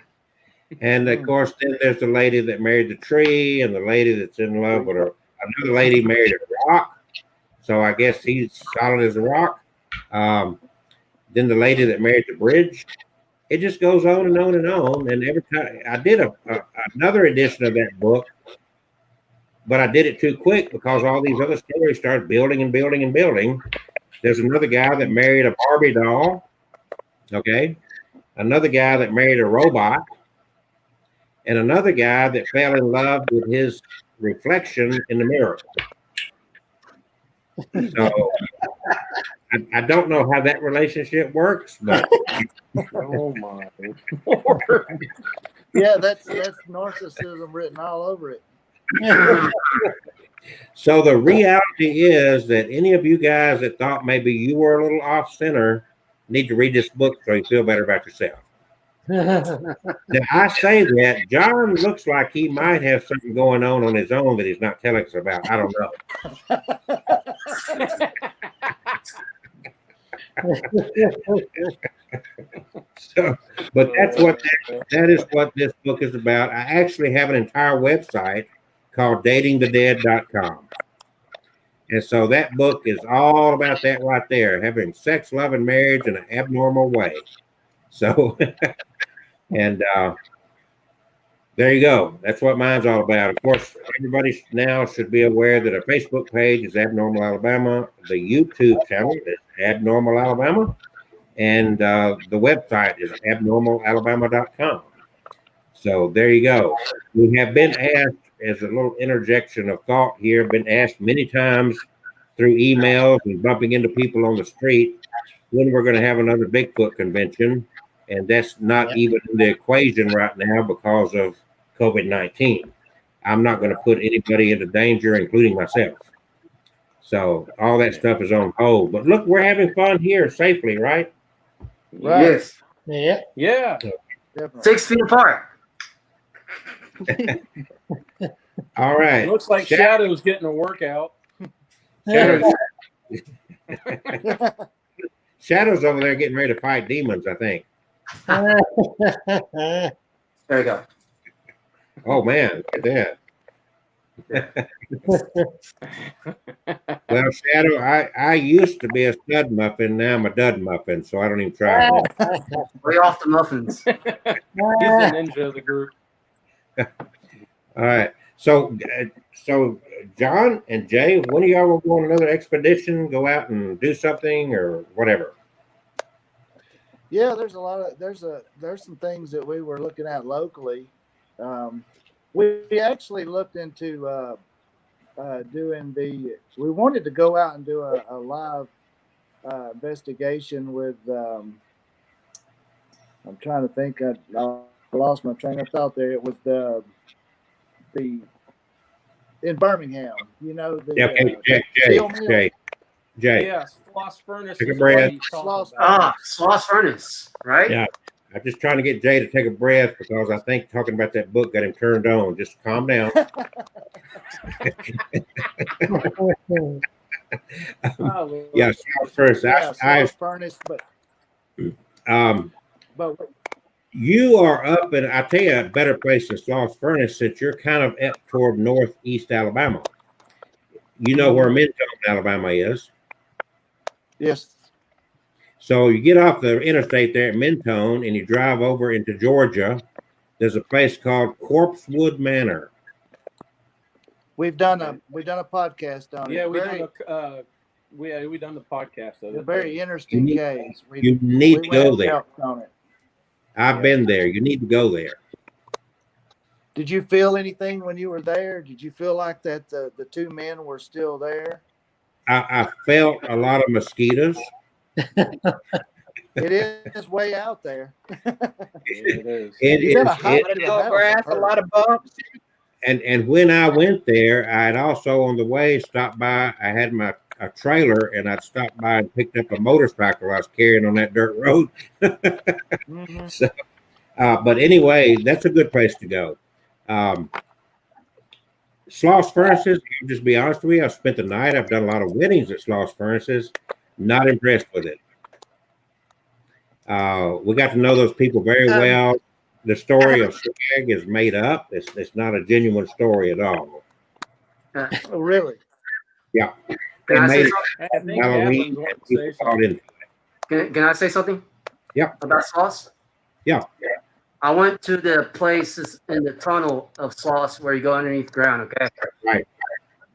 And of course, then there's the lady that married the tree, and the lady that's in love with another lady married a rock. So I guess he's solid as a rock. Then the lady that married the bridge. It just goes on and on and on. And every time I did another edition of that book, but I did it too quick because all these other stories started building and building and building. There's another guy that married a Barbie doll. Okay. Another guy that married a robot. And another guy that fell in love with his reflection in the mirror. So I don't know how that relationship works, but Oh my. Yeah, that's narcissism written all over it. so the reality is that any of you guys that thought maybe you were a little off center need to read this book so you feel better about yourself. Now I say that John looks like he might have something going on his own that he's not telling us about. I don't know. So, but that is what this book is about. I actually have an entire website called datingthedead.com. And so that book is all about that right there, having sex, love, and marriage in an abnormal way. So, and there you go. That's what mine's all about. Of course, everybody now should be aware that our Facebook page is Abnormal Alabama. The YouTube channel is Abnormal Alabama. And the website is abnormalalabama.com. So there you go. We have been asked, as a little interjection of thought here, been asked many times through emails and bumping into people on the street when we're going to have another Bigfoot convention. And that's not even in the equation right now because of COVID-19. I'm not going to put anybody into danger, including myself. So all that stuff is on hold. But look, we're having fun here safely, right? Right. Yes. Yeah. Yeah. Definitely. 6 feet apart. All right. Looks like Shadow's getting a workout. Shadow's over there getting ready to fight demons, I think. There you go. Oh man, look at that. Well, Shadow, I used to be a stud muffin. Now I'm a dud muffin, so I don't even try. Way off the muffins. He's the ninja of the group. All right. So John and Jay, when are y'all going to go on another expedition, go out and do something or whatever? Yeah, there's some things that we were looking at locally. We actually looked into we wanted to go out and do a live investigation with I'm trying to think, I lost my train of thought there. It was the in Birmingham, you know, Jay. Yeah, Sloss Furnace. Take a is breath. what he's talking about. Sloss Furnace, right? Yeah. I'm just trying to get Jay to take a breath because I think talking about that book got him turned on. Just calm down. Yeah, first. Sloss Furnace, but you are up, and I tell you, a better place than Sloss Furnace since you're kind of up toward northeast Alabama. You know where Mentone, Alabama is. yes. So you get off the interstate there at Mentone and you drive over into Georgia. There's a place called Corpsewood Manor. We've done a podcast on Yeah, it. we Very, done the podcast of a it. very interesting You need- case. You need to we go went there. out on it. I've been there. You need to go there. Did you feel anything when you were there? Did you feel like that the two men were still there? I felt a lot of mosquitoes. It is way out there. It is. It You gotta is- hike it- to the Tall house, grass, I've a lot heard. of bumps. and when I went there, I'd also on the way stopped by. I had a trailer, and I'd stopped by and picked up a motorcycle I was carrying on that dirt road. Mhm. But anyway, that's a good place to go. Sloss Furnaces, I'll just be honest with you, I've spent the night. I've done a lot of weddings at Sloss Furnaces. Not impressed with it. We got to know those people very well. The story of Swag is made up. It's not a genuine story at all. Oh, really? They Can I say made something? I think Halloween Catherine's wanting and to say people called something. in. Can I say something? Yeah. About sauce? Yeah. I went to the places in the tunnel of sauce where you go underneath the ground, okay? Right.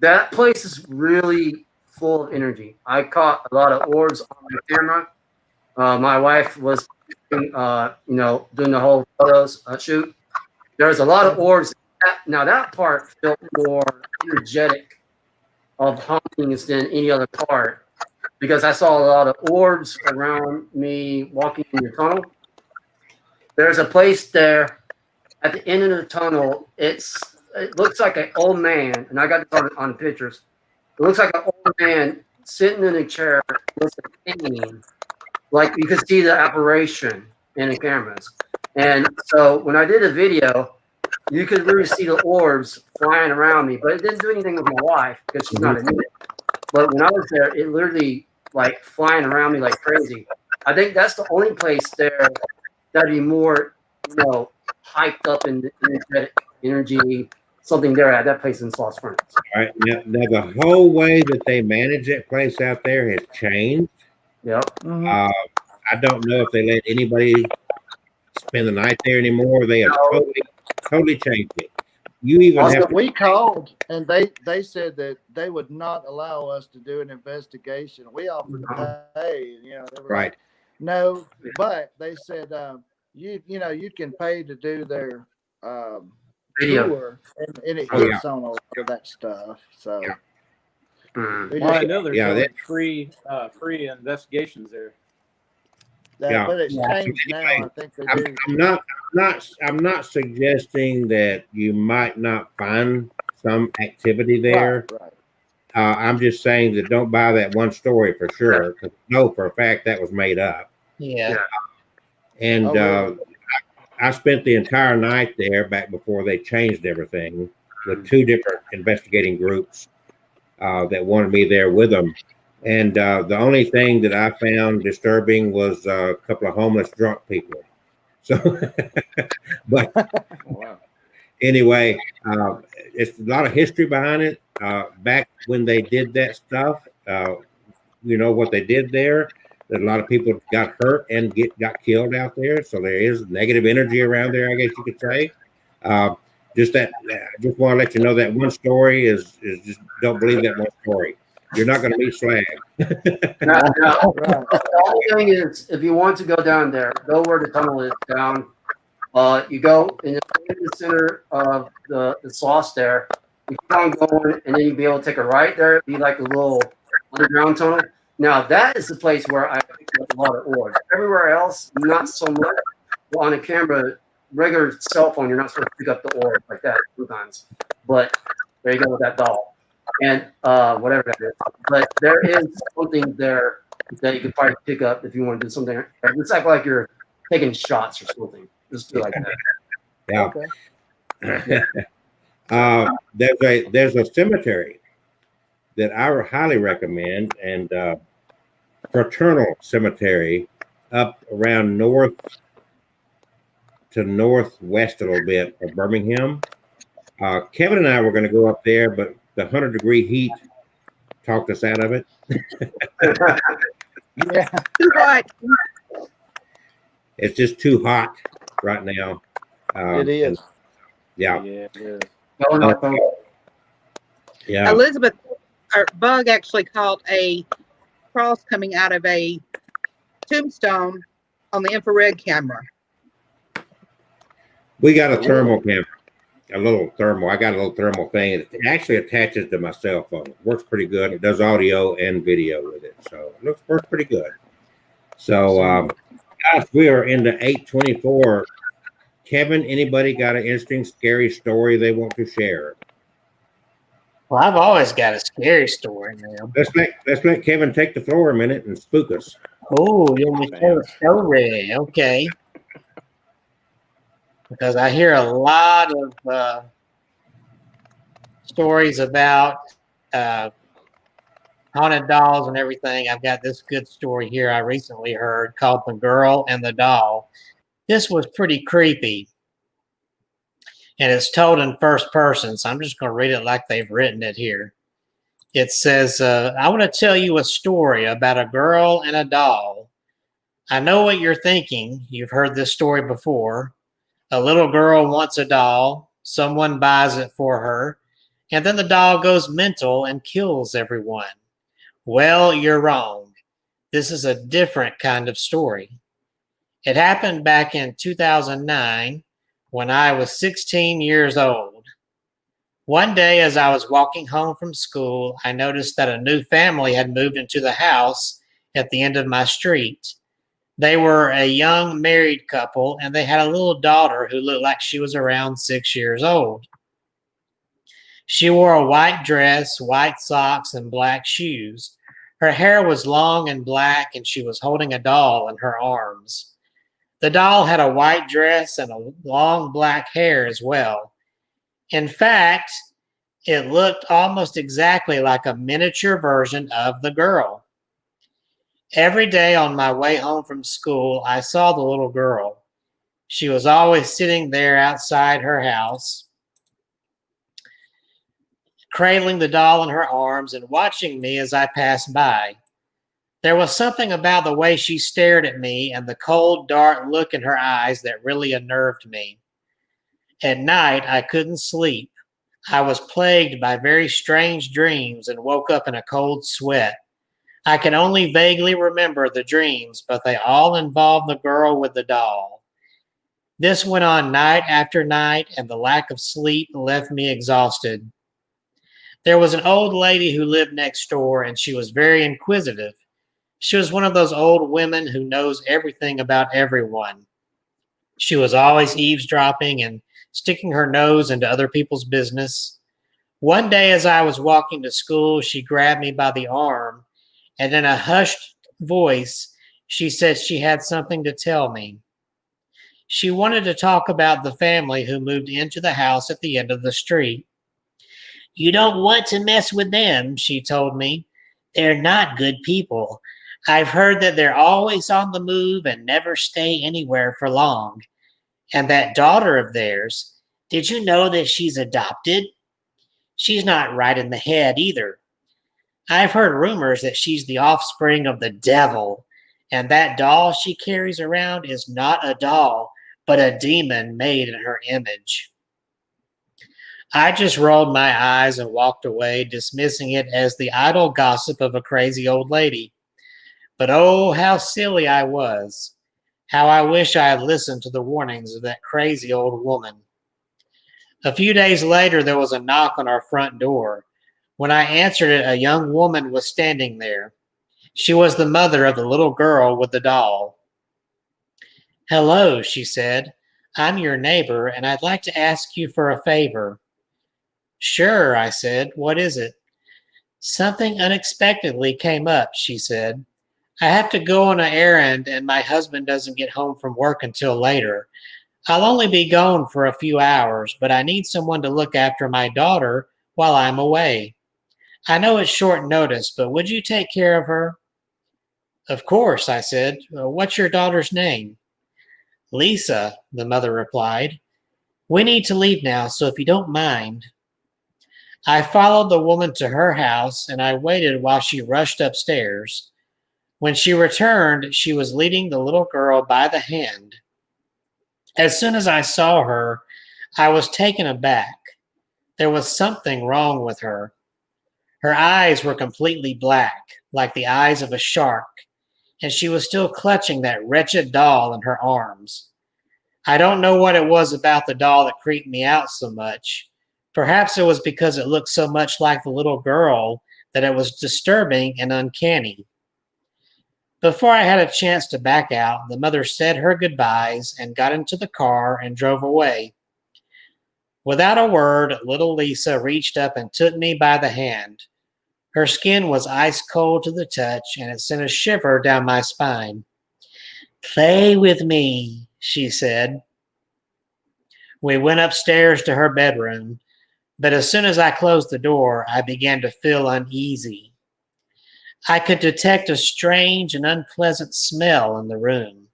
That place is really full of energy. I caught a lot of orbs on my camera. My wife was, doing the whole photos shoot. There's a lot of orbs. Now that part felt more energetic of hauntings than any other part because I saw a lot of orbs around me walking in the tunnel. There's a place there at the end of the tunnel. It looks like an old man, and I got this on pictures. It looks like an old man sitting in a chair with a cane. Like you could see the apparition in the cameras. And so when I did a video, you could really see the orbs flying around me, but it didn't do anything with my wife because she's not in it. But when I was there, it literally like flying around me like crazy. I think that's the only place there that'd be more, hyped up in the energy, something there at that place in Sloss Furnace. All right. Now the whole way that they manage that place out there has changed. Yep. Mhm. I don't know if they let anybody spend the night there anymore. They have totally changed it. You even Also, have to, We called and they said that they would not allow us to do an investigation. We offered to pay, they were right. like, no, but they said you can pay to do their Video. tour, and it Oh, hits on a lot of that stuff. So Yeah. Mm. we Well, I just, know they're Yeah, doing that- free investigations there. Yeah. but it's changed now. I think they do. I'm not suggesting that you might not find some activity there. Right. I'm just saying that don't buy that one story for sure. 'Cause I know for a fact that was made up. Yeah. And Oh, really? I spent the entire night there back before they changed everything with two different investigating groups that wanted me there with them. And the only thing that I found disturbing was a couple of homeless drunk people. So, but Wow. anyway, it's a lot of history behind it. Back when they did that stuff, what they did there, that a lot of people got hurt and got killed out there. So there is negative energy around there, I guess you could say. I just want to let you know that one story is just don't believe that one story. You're not going to meet Slag. Now, Right. the only thing is, if you want to go down there, go where the tunnel is down. You go in the center of the sauce there. You keep on going, and then you'll be able to take a right there. It'd be like a little underground tunnel. Now, that is the place where I picked up a lot of orbs. Everywhere else, not so much. Well, on a camera, regular cell phone, you're not supposed to pick up the orb like that sometimes. But there you go with that doll. And whatever that is. But there is something there that you could probably pick up if you want to do something. It's like you're taking shots or something. Just do it like that. Yeah. Okay. There's a cemetery that I highly recommend, and Fraternal Cemetery up around north to northwest a little bit of Birmingham. Kevin and I were going to go up there, but the 100-degree heat talked us out of it. Yeah. Right. It's just too hot right now. It is. Yeah. Yeah, it is. Going up, Yeah. Elizabeth, or Bug actually caught a cross coming out of a tombstone on the infrared camera. We got a thermal camera, a little thermal. I got a little thermal thing. It actually attaches to my cell phone. It works pretty good. It does audio and video with it. So it works pretty good. So, guys, we are into 8:24. Kevin, anybody got an interesting, scary story they want to share? Well, I've always got a scary story, man. Let's let Kevin take the floor a minute and spook us. Oh, you want me to tell a story? Okay. Because I hear a lot of stories about haunted dolls and everything. I've got this good story here I recently heard called The Girl and the Doll. This was pretty creepy. And it's told in first person, so I'm just going to read it like they've written it here. It says, I want to tell you a story about a girl and a doll. I know what you're thinking. You've heard this story before. A little girl wants a doll. Someone buys it for her. And then the doll goes mental and kills everyone. Well, you're wrong. This is a different kind of story. It happened back in 2009 when I was 16 years old. One day as I was walking home from school, I noticed that a new family had moved into the house at the end of my street. They were a young married couple, and they had a little daughter who looked like she was around 6 years old. She wore a white dress, white socks, and black shoes. Her hair was long and black, and she was holding a doll in her arms. The doll had a white dress and a long black hair as well. In fact, it looked almost exactly like a miniature version of the girl. Every day on my way home from school, I saw the little girl. She was always sitting there outside her house, cradling the doll in her arms and watching me as I passed by. There was something about the way she stared at me and the cold, dark look in her eyes that really unnerved me. At night, I couldn't sleep. I was plagued by very strange dreams and woke up in a cold sweat. I can only vaguely remember the dreams, but they all involved the girl with the doll. This went on night after night, and the lack of sleep left me exhausted. There was an old lady who lived next door, and she was very inquisitive. She was one of those old women who knows everything about everyone. She was always eavesdropping and sticking her nose into other people's business. One day as I was walking to school, she grabbed me by the arm, and in a hushed voice, she said she had something to tell me. She wanted to talk about the family who moved into the house at the end of the street. You don't want to mess with them, she told me. They're not good people. I've heard that they're always on the move and never stay anywhere for long. And that daughter of theirs, did you know that she's adopted? She's not right in the head either. I've heard rumors that she's the offspring of the devil, and that doll she carries around is not a doll, but a demon made in her image. I just rolled my eyes and walked away, dismissing it as the idle gossip of a crazy old lady. But oh, how silly I was. How I wish I had listened to the warnings of that crazy old woman. A few days later, there was a knock on our front door. When I answered it, a young woman was standing there. She was the mother of the little girl with the doll. Hello, she said. I'm your neighbor, and I'd like to ask you for a favor. Sure, I said. What is it? Something unexpectedly came up, she said. I have to go on an errand, and my husband doesn't get home from work until later. I'll only be gone for a few hours, but I need someone to look after my daughter while I'm away. I know it's short notice, but would you take care of her? Of course, I said. What's your daughter's name? Lisa, the mother replied. We need to leave now, so if you don't mind. I followed the woman to her house, and I waited while she rushed upstairs. When she returned, she was leading the little girl by the hand. As soon as I saw her, I was taken aback. There was something wrong with her. Her eyes were completely black, like the eyes of a shark, and she was still clutching that wretched doll in her arms. I don't know what it was about the doll that creeped me out so much. Perhaps it was because it looked so much like the little girl that it was disturbing and uncanny. Before I had a chance to back out, the mother said her goodbyes and got into the car and drove away. Without a word, little Lisa reached up and took me by the hand. Her skin was ice cold to the touch, and it sent a shiver down my spine. "Play with me," she said. We went upstairs to her bedroom, but as soon as I closed the door, I began to feel uneasy. I could detect a strange and unpleasant smell in the room,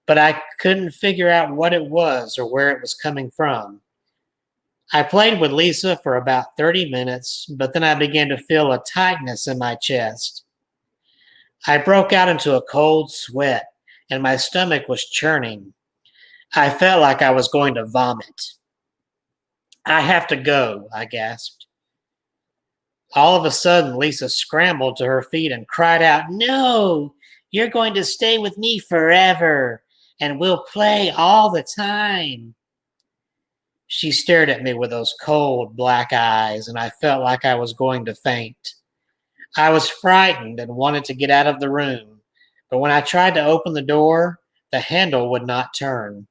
but I couldn't figure out what it was or where it was coming from. I played with Lisa for about 30 minutes, but then I began to feel a tightness in my chest. I broke out into a cold sweat, and my stomach was churning. I felt like I was going to vomit. "I have to go," I gasped. All of a sudden, Lisa scrambled to her feet and cried out, "No, you're going to stay with me forever, and we'll play all the time." She stared at me with those cold black eyes, and I felt like I was going to faint. I was frightened and wanted to get out of the room, but when I tried to open the door, the handle would not turn.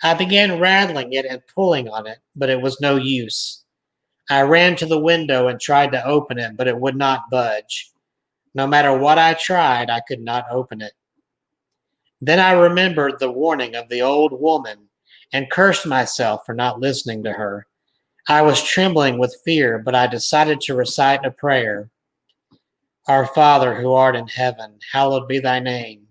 I began rattling it and pulling on it, but it was no use. I ran to the window and tried to open it, but it would not budge. No matter what I tried, I could not open it. Then I remembered the warning of the old woman and cursed myself for not listening to her. I was trembling with fear, but I decided to recite a prayer. "Our Father who art in heaven, hallowed be thy name."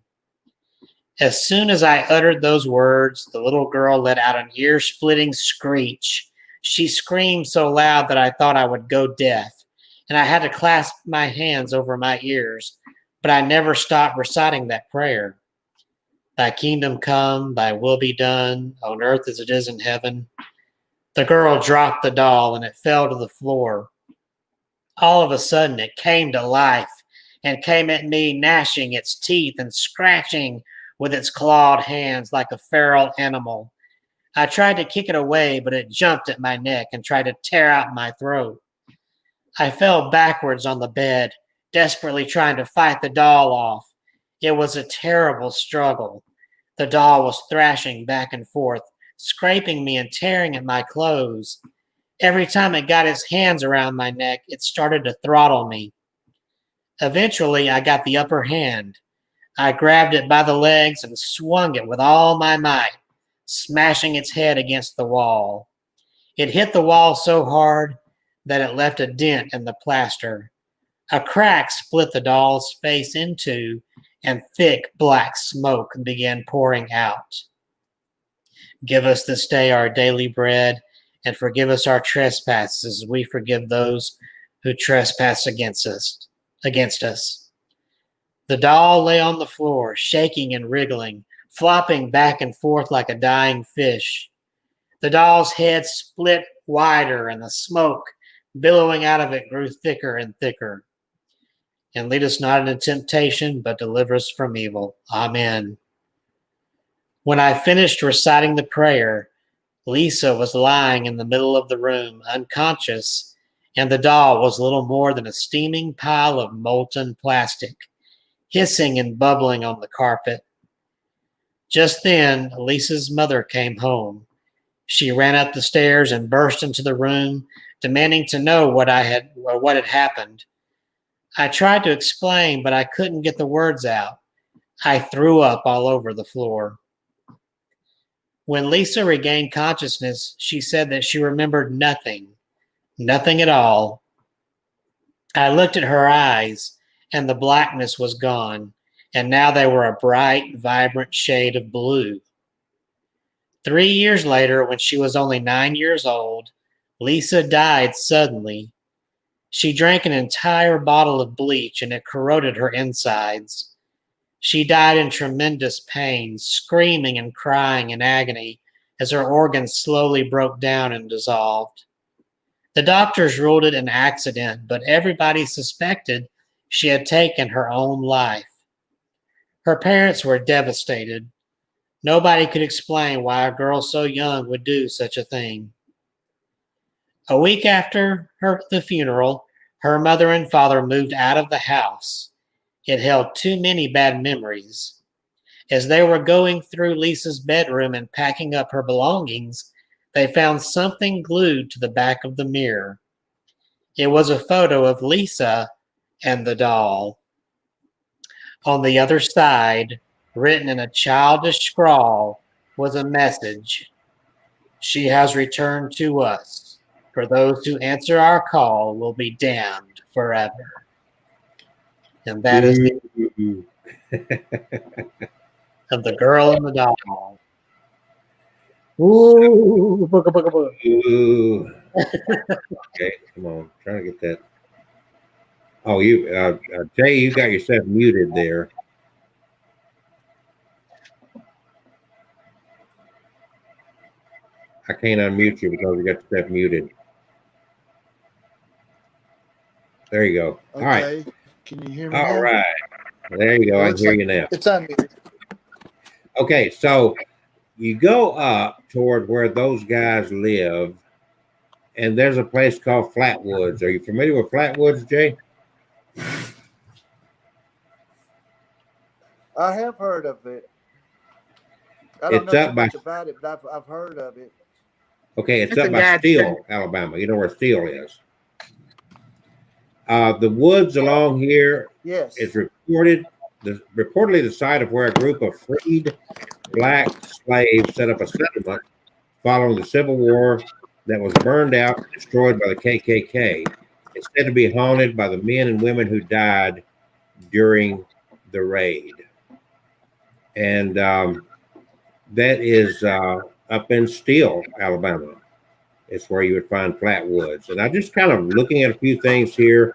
As soon as I uttered those words, the little girl let out an ear-splitting screech. She screamed so loud that I thought I would go deaf, and I had to clasp my hands over my ears, but I never stopped reciting that prayer. "Thy kingdom come, thy will be done, on earth as it is in heaven." The girl dropped the doll and it fell to the floor. All of a sudden, it came to life and came at me, gnashing its teeth and scratching with its clawed hands like a feral animal. I tried to kick it away, but it jumped at my neck and tried to tear out my throat. I fell backwards on the bed, desperately trying to fight the doll off. It was a terrible struggle. The doll was thrashing back and forth, scraping me and tearing at my clothes. Every time it got its hands around my neck, it started to throttle me. Eventually, I got the upper hand. I grabbed it by the legs and swung it with all my might, smashing its head against the wall. It hit the wall so hard that it left a dent in the plaster. A crack split the doll's face in two, and thick black smoke began pouring out. "Give us this day our daily bread, and forgive us our trespasses as we forgive those who trespass against us. The doll lay on the floor, shaking and wriggling, flopping back and forth like a dying fish. The doll's head split wider, and the smoke billowing out of it grew thicker and thicker. And lead us not into temptation, but deliver us from evil. Amen. When I finished reciting the prayer, Lisa was lying in the middle of the room, unconscious, and the doll was little more than a steaming pile of molten plastic, hissing and bubbling on the carpet. Just then, Lisa's mother came home. She ran up the stairs and burst into the room, demanding to know what had happened. I tried to explain, but I couldn't get the words out. I threw up all over the floor. When Lisa regained consciousness, she said that she remembered nothing at all. I looked at her eyes, and the blackness was gone, and now they were a bright, vibrant shade of blue. 3 years later, when she was only 9 years old, Lisa died suddenly. She drank an entire bottle of bleach, and it corroded her insides. She died in tremendous pain, screaming and crying in agony as her organs slowly broke down and dissolved. The doctors ruled it an accident, but everybody suspected she had taken her own life. Her parents were devastated. Nobody could explain why a girl so young would do such a thing. A week after the funeral, her mother and father moved out of the house. It held too many bad memories. As they were going through Lisa's bedroom and packing up her belongings, they found something glued to the back of the mirror. It was a photo of Lisa and the doll. On the other side, written in a childish scrawl, was a message. She has returned to us. For those who answer our call will be damned forever. And that is the of the girl and the doll. Ooh, booga, booga, booga. Ooh. Okay, come on. Trying to get that. Oh, Jay, you got yourself muted there. I can't unmute you because you got yourself muted. There you go. All right. Okay. Can you hear me? All now? right. There you go. I can hear you now. It's unmuted. Okay, so you go up toward where those guys live, and there's a place called Flatwoods. Are you familiar with Flatwoods, Jay? I have heard of it. I don't It's know up too by- much about it, but I've heard of it. Okay, it's It's up in by Gadsden. Steele, Alabama. You know where Steele is. The woods along here Yes. is reportedly the site of where a group of freed black slaves set up a settlement following the Civil War that was burned out and destroyed by the KKK. It's said to be haunted by the men and women who died during the raid. And that is up in Steele, Alabama. It's where you would find Flatwoods. And I just kind of looking at a few things here.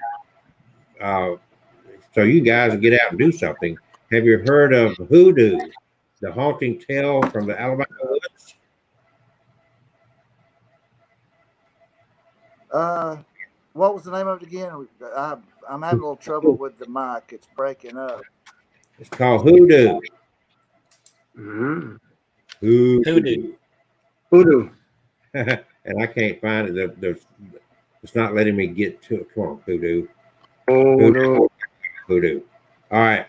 So you guys get out and do something. Have you heard of Hoodoo, the haunting tale from the Alabama woods? What was the name of it again? I'm having a little trouble with the mic. It's breaking up. It's called Hoodoo. Mm. Hoodoo. Voodoo. And I can't find it. It's not letting me get to it. Come on, Hoodoo. Voodoo. Hoodoo. All right.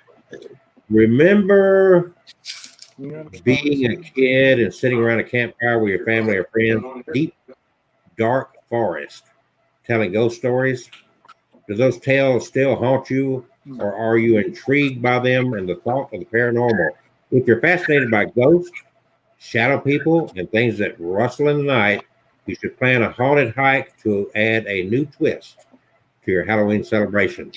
Remember being a kid and sitting around a campfire with your family or friends, deep, dark forest, telling ghost stories? Do those tales still haunt you, or are you intrigued by them and the thought of the paranormal? If you're fascinated by ghosts, shadow people, and things that rustle in the night, you should plan a haunted hike to add a new twist to your Halloween celebration.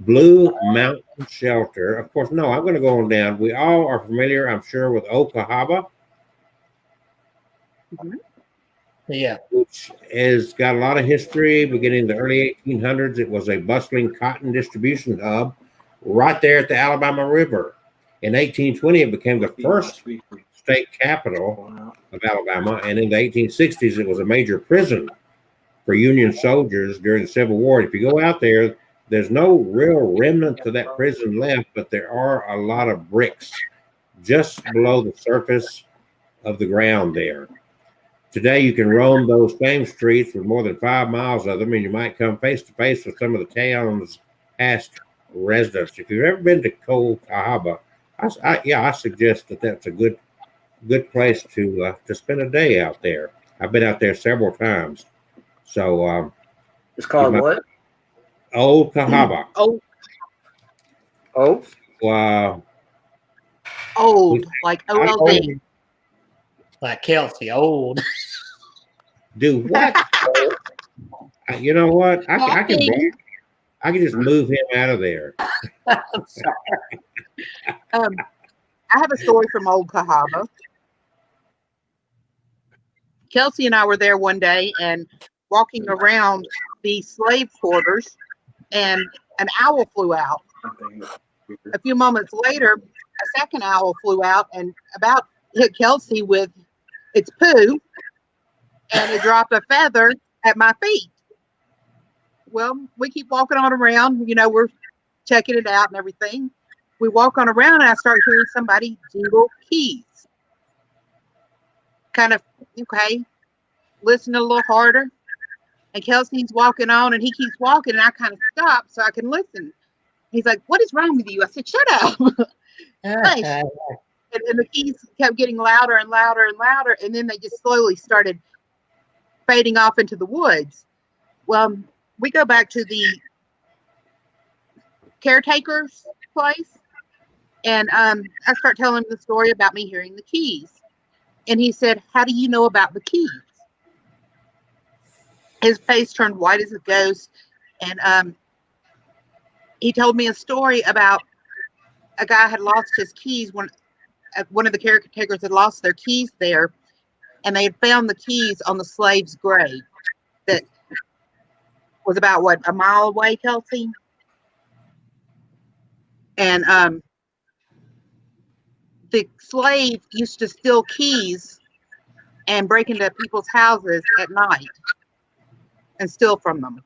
Blue Mountain Shelter. Of course, no, I'm going to go on down. We all are familiar, I'm sure, with Old Cahaba, Yeah. which has got a lot of history. Beginning in the early 1800s, it was a bustling cotton distribution hub right there at the Alabama River. In 1820, it became the first state capital of Alabama, and in the 1860s, it was a major prison for Union soldiers during the Civil War. If you go out there, there's no real remnants of that prison left, but there are a lot of bricks just below the surface of the ground there. Today, you can roam those same streets with more than 5 miles of them, and you might come face to face with some of the town's past residents. If you've ever been to Old Cahaba, I suggest that that's a good place to spend a day out there. I've been out there several times. So It's called what? Old Cahaba. Old, Oh, old, like OLD. Like Kelsey, old. Do what? You know what? I can just move him out of there. I have a story from Old Cahaba. Kelsey and I were there one day and walking around the slave quarters, and an owl flew out. a few moments later, a second owl flew out and about hit Kelsey with its poo, and it dropped a feather at my feet. Well, we keep walking on around, we're checking it out and everything. We walk on around and I start hearing somebody jingle keys. Kind of, okay, listen a little harder. And Kelsey's walking on and he keeps walking and I kind of stop so I can listen. He's like, "What is wrong with you?" I said, "Shut up." Nice. And the keys kept getting louder and louder and louder. And then they just slowly started fading off into the woods. Well, we go back to the caretaker's place. And I start telling him the story about me hearing the keys. And he said, "How do you know about the keys?" His face turned white as a ghost. And he told me a story about a guy had lost his keys. One of the caretakers had lost their keys there. And they had found the keys on the slave's grave that was about, a mile away, Kelsey? And the slave used to steal keys and break into people's houses at night and steal from them.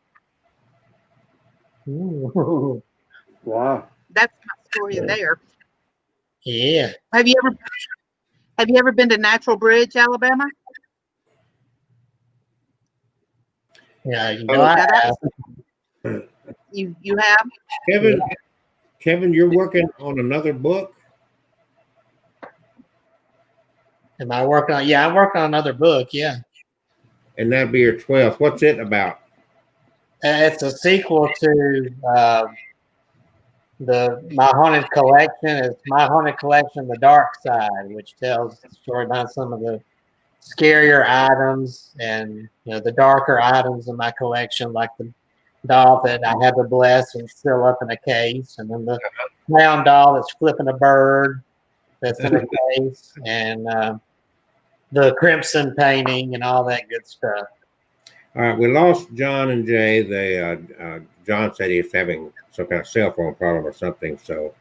Ooh. Wow. That's my story there. Yeah. Have you ever been to Natural Bridge, Alabama? Yeah, I have. You have? Kevin, you're working on another book? Am I working on? Yeah, I'm working on another book. Yeah. And that'll be your 12th. What's it about? It's a sequel to My Haunted Collection. It's My Haunted Collection: The Dark Side, which tells the story about some of the scarier items and the darker items in my collection, like the doll that I had to bless and still up in a case, and then the clown doll that's flipping a bird that's in a case, and the crimson painting and all that good stuff. All right, we lost John and Jay. John said he's having some kind of cell phone problem or something, so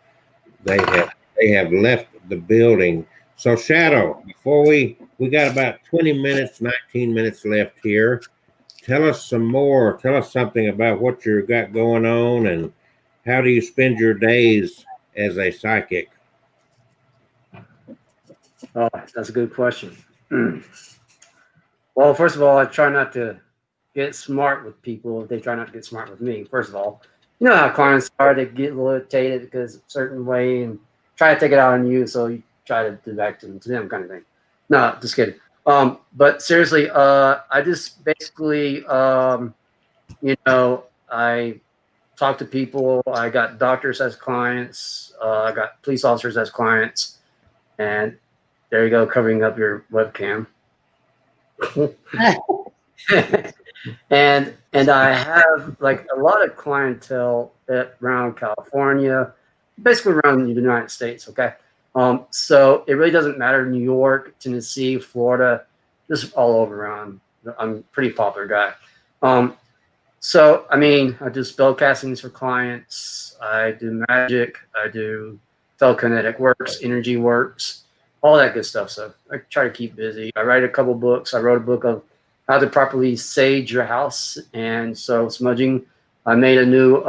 they have left the building. So Shadow, before we got about 20 minutes, 19 minutes left here. Tell us some more. Tell us something about what you got going on and how do you spend your days as a psychic? Oh, that's a good question. Well, first of all, I try not to get smart with people if they try not to get smart with me. First of all, you know how clients are, they get irritated because a certain way and try to take it out on you, so you try to do back to them kind of thing. No, just kidding. But seriously, I just basically, I talk to people. I got doctors as clients. I got police officers as clients. And there you go, covering up your webcam. and I have like a lot of clientele around California, basically around the United States. Okay. So it really doesn't matter. New York, Tennessee, Florida, just all over around. I'm a pretty popular guy. So, I mean, I do spell castings for clients. I do magic. I do telekinetic works, energy works, all that good stuff. So I try to keep busy. I write a couple books. I wrote a book of how to properly sage your house. And so smudging, I made a new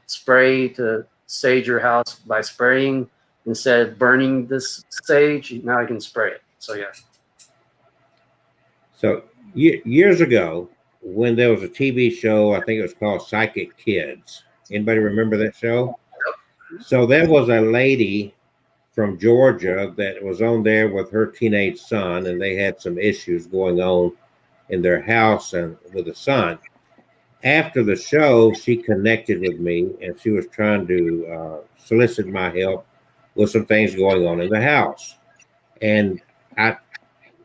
spray to sage your house by spraying. Instead of burning this sage, now I can spray it. So, yeah. So years ago, when there was a TV show, I think it was called Psychic Kids. Anybody remember that show? So there was a lady from Georgia that was on there with her teenage son, and they had some issues going on in their house and with the son. After the show, she connected with me, and she was trying to solicit my help with some things going on in the house. And I,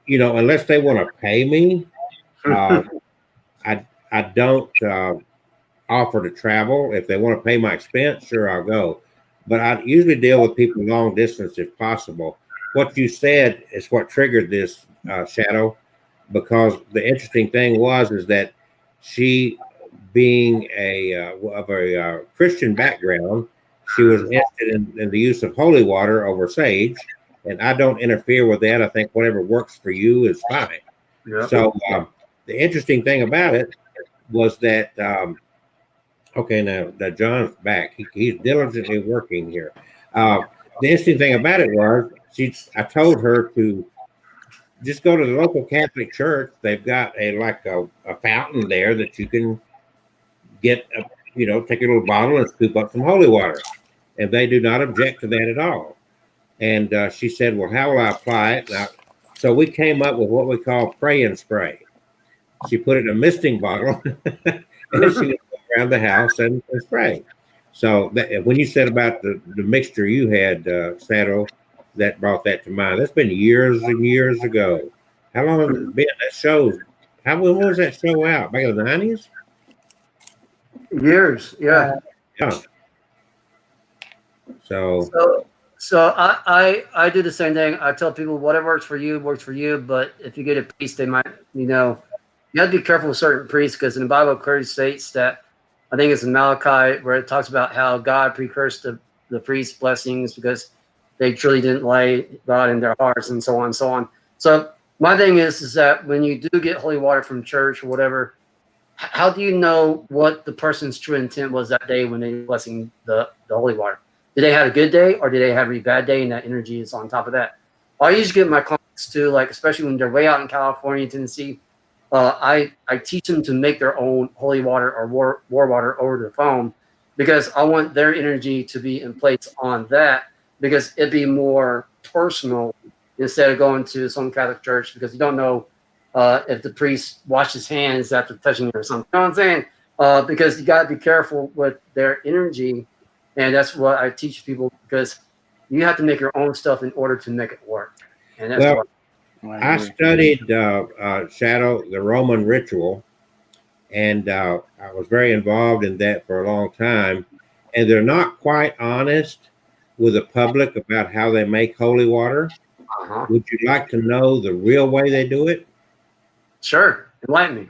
unless they want to pay me, I don't offer to travel. If they want to pay my expense, sure, I'll go. But I usually deal with people long distance if possible. What you said is what triggered this, Shadow, because the interesting thing is that she, being of a Christian background, she was interested in the use of holy water over sage, and I don't interfere with that. I think whatever works for you is fine. Yeah. So the interesting thing about it was that okay, now that John's back, he's diligently working here. The interesting thing about it was I told her to just go to the local Catholic church. They've got a fountain there that you can get take a little bottle and scoop up some holy water, and they do not object to that at all. And she said, well, how will I apply it? Now, so we came up with what we call pray and spray. She put it in a misting bottle and she would go around the house and spray. So when you said about the mixture you had, Saddle, that brought that to mind. That's been years and years ago. How long has it been? That show, when was that show out? Back in the 90s? Years, yeah. Yeah. So I do the same thing. I tell people whatever works for you works for you. But if you get a priest, they might, you have to be careful with certain priests, because in the Bible clearly states that, I think it's in Malachi, where it talks about how God precursed the priest's blessings because they truly didn't lay God in their hearts, and so on and so on. So my thing is that when you do get holy water from church or whatever, how do you know what the person's true intent was that day when they were blessing the holy water? Did they have a good day, or did they have a really bad day and that energy is on top of that? I usually get my clients too, like especially when they're way out in California, Tennessee, I teach them to make their own holy water or war water over the phone, because I want their energy to be in place on that, because it'd be more personal instead of going to some Catholic church, because you don't know if the priest washed his hands after touching it or something. You know what I'm saying? Because you got to be careful with their energy. And that's what I teach people, because you have to make your own stuff in order to make it work. And that's what I studied Shadow, the Roman ritual, and I was very involved in that for a long time. And they're not quite honest with the public about how they make holy water. Uh-huh. Would you like to know the real way they do it? Sure. Enlighten me.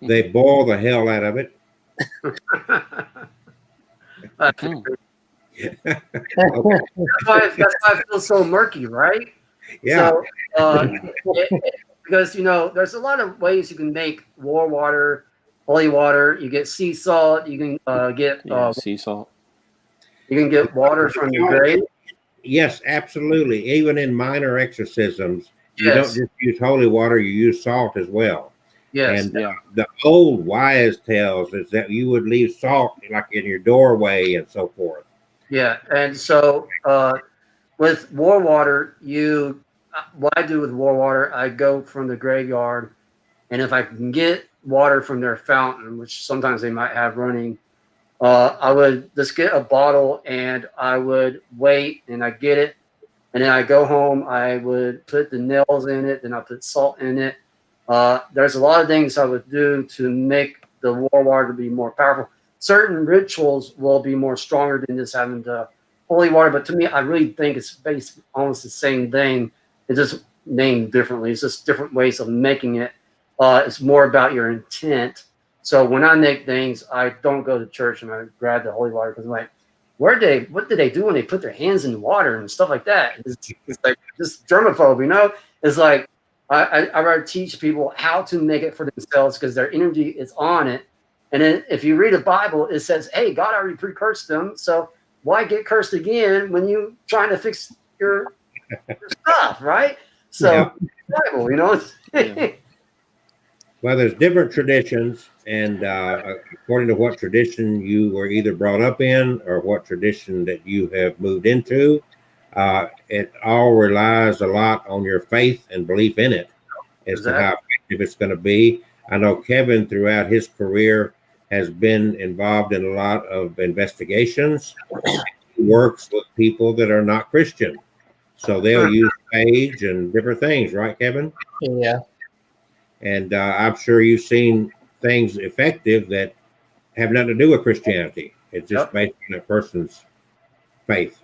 They boil the hell out of it. Okay. That's why it feels so murky, right? Yeah. So, because there's a lot of ways you can make war water, holy water. You get sea salt. You can get sea salt. You can get water from the grave. Yes, absolutely. Even in minor exorcisms, you Yes. don't just use holy water; you use salt as well. Yes. And the old wise tales is that you would leave salt like in your doorway and so forth. Yeah, and so with war water, what I do with war water, I go from the graveyard, and if I can get water from their fountain, which sometimes they might have running, I would just get a bottle and I would wait, and I get it, and then I go home. I would put the nails in it, then I put salt in it. There's a lot of things I would do to make the war water be more powerful. Certain rituals will be more stronger than just having the holy water, but to me, I really think it's based almost the same thing. It's just named differently. It's just different ways of making it. It's more about your intent. So when I make things, I don't go to church and I grab the holy water, because I'm like, what did they do when they put their hands in the water and stuff like that? It's like just germaphobe, It's like I rather teach people how to make it for themselves, because their energy is on it. And then if you read the Bible, it says, hey, God already pre-cursed them. So why get cursed again when you're trying to fix your stuff, right? So Bible, Yeah. Well, there's different traditions, and according to what tradition you were either brought up in or what tradition that you have moved into, it all relies a lot on your faith and belief in it as to how effective it's going to be. I know Kevin, throughout his career, has been involved in a lot of investigations. He works with people that are not Christian, so they'll use sage and different things, right, Kevin? Yeah. And I'm sure you've seen things effective that have nothing to do with Christianity. It's just based on a person's faith.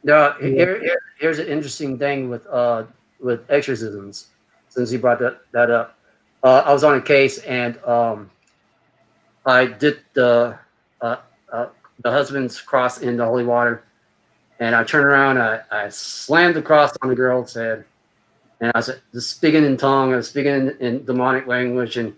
Here's an interesting thing with exorcisms, since you brought that up. I was on a case, and I did the the husband's cross in the holy water. And I turned around, I slammed the cross on the girl's head. And I was just speaking in tongue, I was speaking in demonic language. And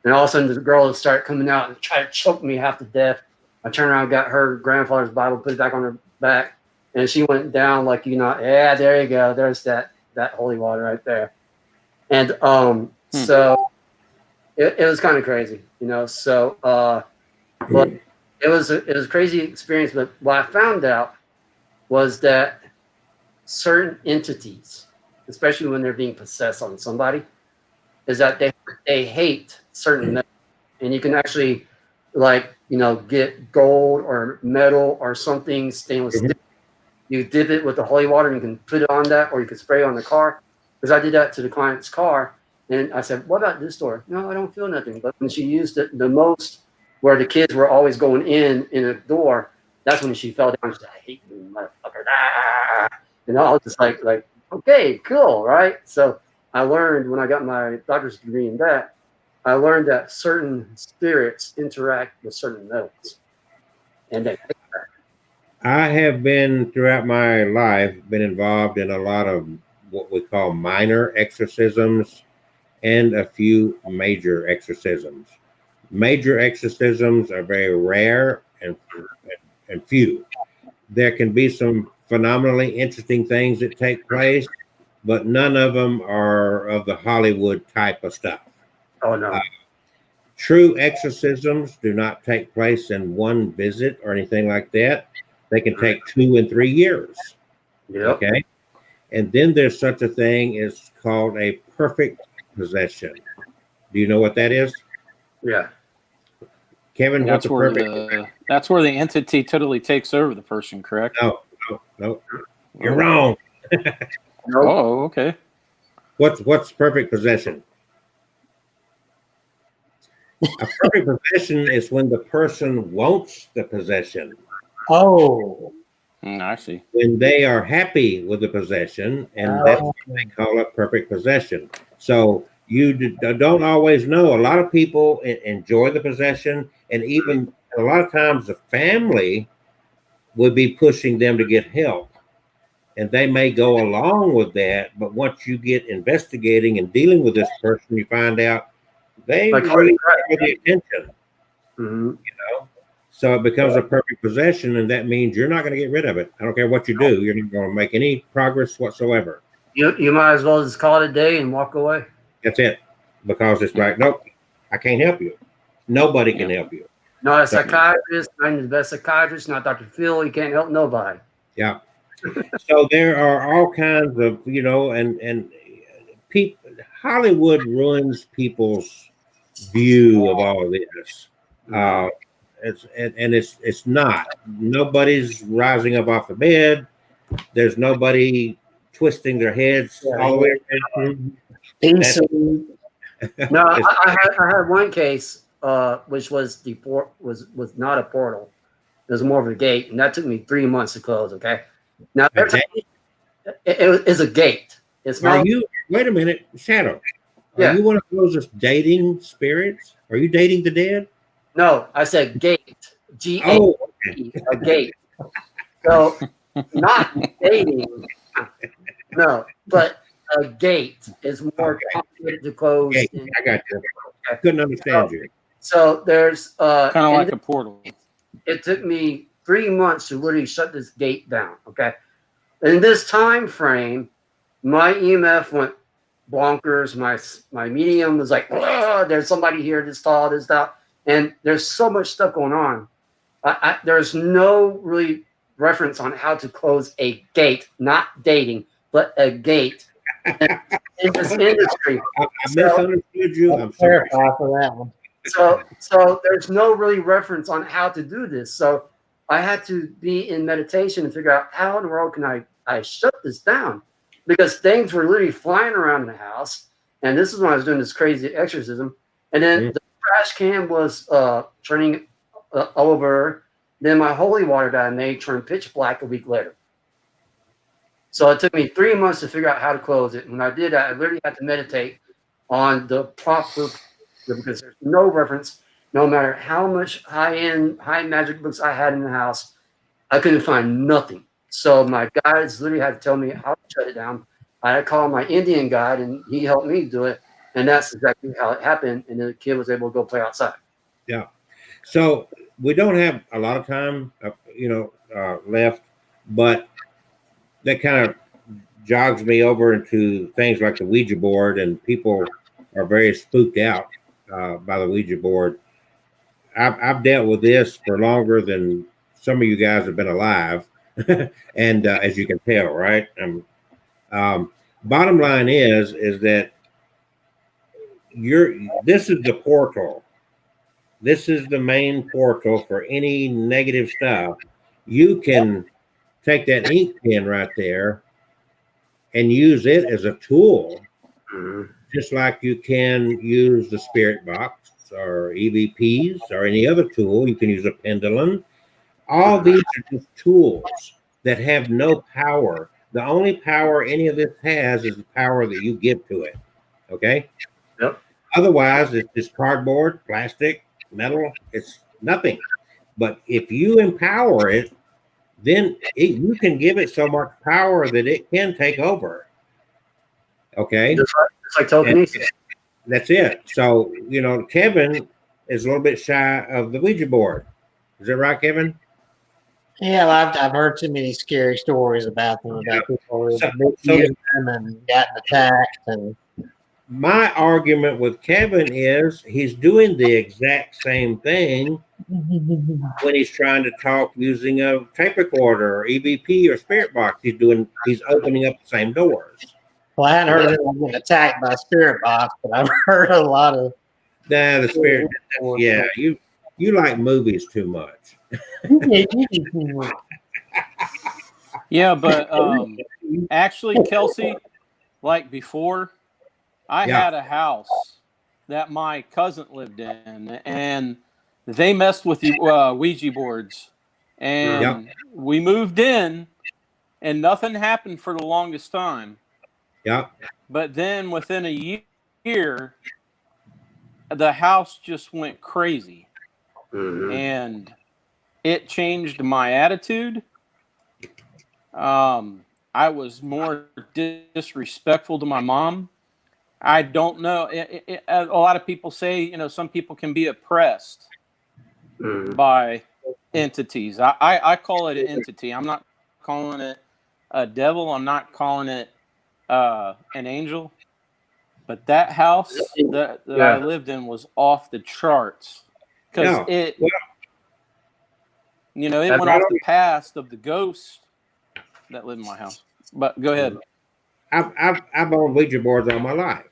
all of a sudden, the girl would start coming out and try to choke me half to death. I turned around, got her grandfather's Bible, put it back on her back. And she went down like, yeah, there you go. There's that holy water right there. And so it was kind of crazy, So, but it was a crazy experience. But what I found out was that certain entities, especially when they're being possessed on somebody, is that they hate certain metals. And you can actually get gold or metal or something stainless steel. You dip it with the holy water and you can put it on that, or you can spray it on the car. Because I did that to the client's car. And I said, what about this door? No, I don't feel nothing. But when she used it the most, where the kids were always going in a door, that's when she fell down. She said, I hate you, motherfucker. Ah! And I was just like, okay, cool, right? So I learned when I got my doctor's degree in that, I learned that certain spirits interact with certain metals. And they hate that. I have been, throughout my life, been involved in a lot of what we call minor exorcisms and a few major exorcisms. Major exorcisms are very rare and few. There can be some phenomenally interesting things that take place, but none of them are of the Hollywood type of stuff. Oh, no. True exorcisms do not take place in one visit or anything like that. They can take 2 and 3 years. Yep. Okay. And then there's such a thing as called a perfect possession. Do you know what that is? Yeah. Kevin, what's That's a where perfect? that's where the entity totally takes over the person, correct? No. You're wrong. Oh, okay. What's perfect possession? A perfect possession is when the person wants the possession. Oh, I see. When they are happy with the possession, and that's what they call it perfect possession. So you don't always know. A lot of people enjoy the possession, and even a lot of times the family would be pushing them to get help, and they may go along with that. But once you get investigating and dealing with this person, you find out they really pay the attention. Mm-hmm. So it becomes a perfect possession, and that means you're not going to get rid of it. I don't care what you do. You're not going to make any progress whatsoever. You might as well just call it a day and walk away. That's it. Because it's like, nope, I can't help you. Nobody can help you. Not a psychiatrist. I'm the best psychiatrist. Not Dr. Phil. You can't help nobody. Yeah. So there are all kinds of, and Hollywood ruins people's view of all of this. It's not. Nobody's rising up off the bed. There's nobody twisting their heads all the way around. No, I had one case, which was was not a portal. It was more of a gate, and that took me 3 months to close. Okay, now it is a gate. It's not. Wait a minute, Shadow? Yeah. Are you one of those dating spirits? Are you dating the dead? No, I said gate. G-A-T, Oh, a gate. So not dating. No, but a gate is more complicated to close. okay. I got you. I couldn't understand you. So there's Kind of like a portal. it took me 3 months to literally shut this gate down. Okay. In this time frame, my EMF went bonkers. My medium was like, there's somebody here this tall, this that. And there's so much stuff going on. There's no really reference on how to close a gate, not dating, but a gate in this industry. I misunderstood you. I'm sorry. Clarify for that one. So there's no really reference on how to do this. So I had to be in meditation and figure out how in the world can I shut this down, because things were literally flying around the house. And this is when I was doing this crazy exorcism. And then the trash can was turning over. Then my holy water that I made turned pitch black a week later. So it took me 3 months to figure out how to close it. When I did that, I literally had to meditate on the proper, because there's no reference no matter how much high magic books I had in the house, I couldn't find nothing. So my guides literally had to tell me how to shut it down. I had to call my Indian guide, and he helped me do it. And that's exactly how it happened. And the kid was able to go play outside. Yeah. So we don't have a lot of time, left, but that kind of jogs me over into things like the Ouija board, and people are very spooked out by the Ouija board. I've dealt with this for longer than some of you guys have been alive, and as you can tell, right? Bottom line is that this is the portal. This is the main portal for any negative stuff. You can take that ink pen right there and use it as a tool, just like you can use the spirit box or EVPs or any other tool. You can use a pendulum. All these are just tools that have no power. The only power any of this has is the power that you give to it. Okay? Yep. Otherwise, it's just cardboard, plastic, metal. It's nothing. But if you empower it, then you can give it so much power that it can take over. Okay? Just like telekinesis. That's it. So, Kevin is a little bit shy of the Ouija board. Is that right, Kevin? Yeah, well, I've heard too many scary stories about them, about people who have used them and gotten attacked. And my argument with Kevin is he's doing the exact same thing when he's trying to talk using a tape recorder or EVP or spirit box. He's opening up the same doors. well, I hadn't heard of anyone getting attacked by a spirit box, but I've heard a lot of. The spirit. Yeah, you like movies too much. Yeah, but actually, Kelsey, like before, I had a house that my cousin lived in, and they messed with the Ouija boards. And we moved in, and nothing happened for the longest time. Yeah. But then within a year, the house just went crazy. And it changed my attitude. I was more disrespectful to my mom. I don't know. A lot of people say, some people can be oppressed by entities. I call it an entity. I'm not calling it a devil. I'm not calling it an angel. But that house that I lived in was off the charts because it went off the past of the ghost that lived in my house. But go ahead. I've owned Ouija boards all my life.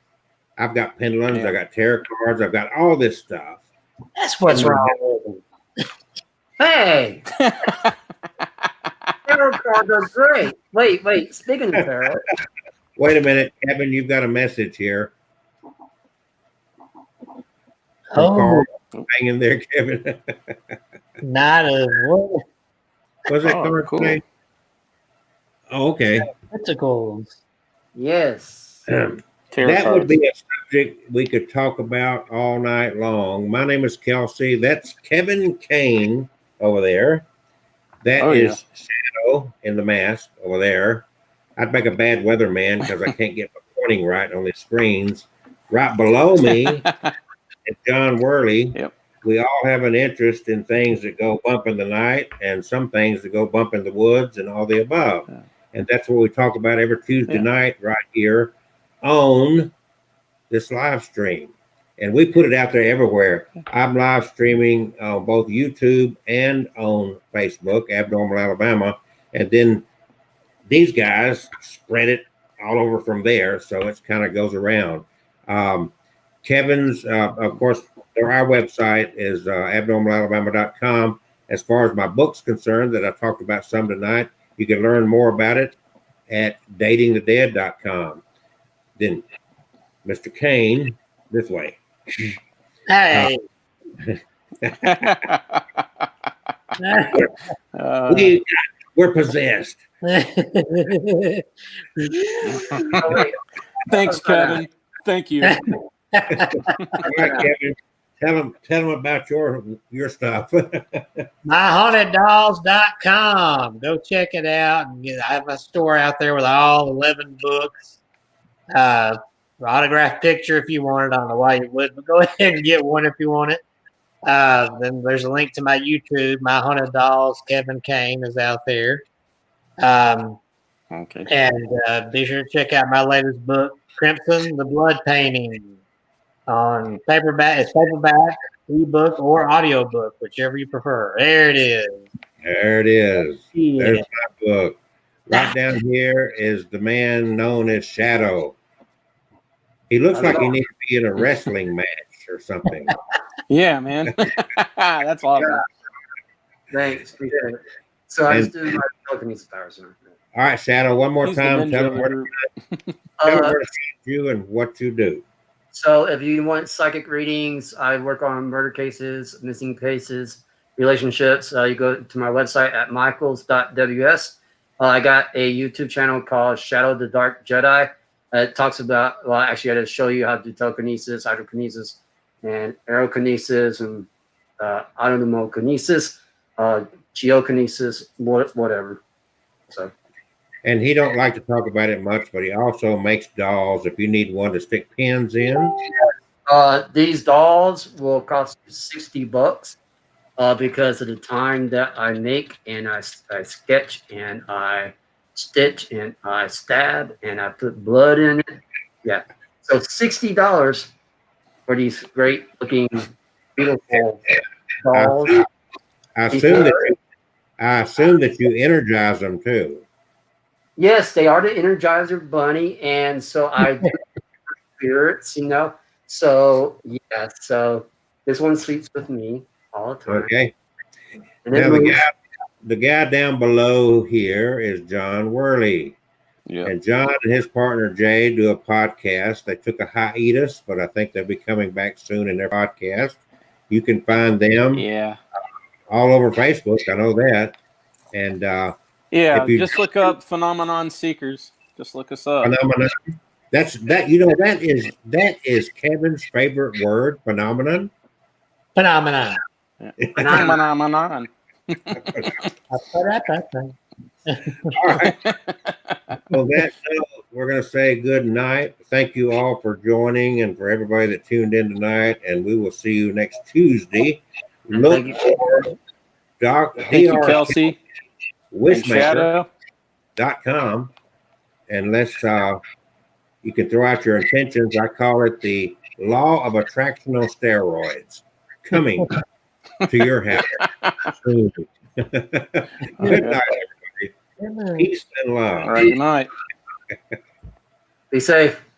I've got pendulums. I got tarot cards. I've got all this stuff. That's what's wrong with them. Hey! Tarot cards are great. Wait. Speaking of tarot. Wait a minute, Kevin. You've got a message here. Carl, hang in there, Kevin. Not a what? Was that coming cool. today? Oh, okay. Tentacles. Yes. That would be a subject we could talk about all night long. My name is Kelsey. That's Kevin Kane over there. That is Shadow in the mask over there. I'd make a bad weatherman because I can't get my pointing right on the screens. Right below me is John Worley. Yep. We all have an interest in things that go bump in the night and some things that go bump in the woods and all the above. Yeah. And that's what we talk about every Tuesday night right here on this live stream. And we put it out there everywhere. I'm live streaming on both YouTube and on Facebook, Abnormal Alabama. And then these guys spread it all over from there. So it kind of goes around. Kevin's, of course, our website is abnormalalabama.com. As far as my book's concerned, that I talked about some tonight, you can learn more about it at datingthedead.com. Then, Mr. Kane, this way. Hey. We're possessed. Thanks, Kevin. Thank you. All right, Kevin. tell them about your stuff. MyHauntedDolls.com. Go check it out. I have a store out there with all 11 books. Autographed picture if you want it. I don't know why you would, but go ahead and get one if you want it. Then there's a link to my YouTube. My Haunted Dolls, Kevin Kane is out there. Okay. And be sure to check out my latest book, Crimson, the Blood Painting, on paperback. It's paperback, ebook, or audiobook, whichever you prefer. There it is. There it is. Yeah. There's my book. Right down here is the man known as Shadow. He looks like he needs to be in a wrestling match or something. Yeah, man. That's awesome. Thanks. Appreciate it. So I just do my telekinesis powers now. All right, Shadow, one more He's the time. ninja Tell of them the where, group. tell them where to find you and what you do. So if you want psychic readings, I work on murder cases, missing cases, relationships. You go to my website at michaels.ws. I got a YouTube channel called Shadow the Dark Jedi. It talks about, well, actually, I had to show you how to do telekinesis, hydrokinesis, and aerokinesis, and autonomokinesis, geokinesis, whatever. So. And he don't like to talk about it much, but he also makes dolls if you need one to stick pins in. These dolls will cost $60 because of the time that I make and I sketch and I stitch and I stab and I put blood in it. Yeah. So $60 for these great looking, beautiful dolls. I assume that you energize them too. Yes, they are the Energizer Bunny, and so I do spirits, you know. So yeah, so this one sleeps with me all the time. Okay. And Now it moves. the guy down below here is John Worley. Yeah. And John and his partner Jay do a podcast. They took a hiatus, but I think they'll be coming back soon in their podcast. You can find them Yeah. all over Facebook. I know that. And Yeah. If you- Just look up Phenomenon Seekers. Just look us up. phenomenon. That is Kevin's favorite word, phenomenon. Phenomenon. Phenomenon. All right. Well, that note, we're going to say good night. Thank you all for joining and for everybody that tuned in tonight. And we will see you next Tuesday. Look for Thank you, Kelsey. And Wishmaker.com. Shadow. And let's you can throw out your intentions. I call it the law of attractional steroids coming to your house soon. Good night, everybody. Peace and love. All right. Good night. Be safe.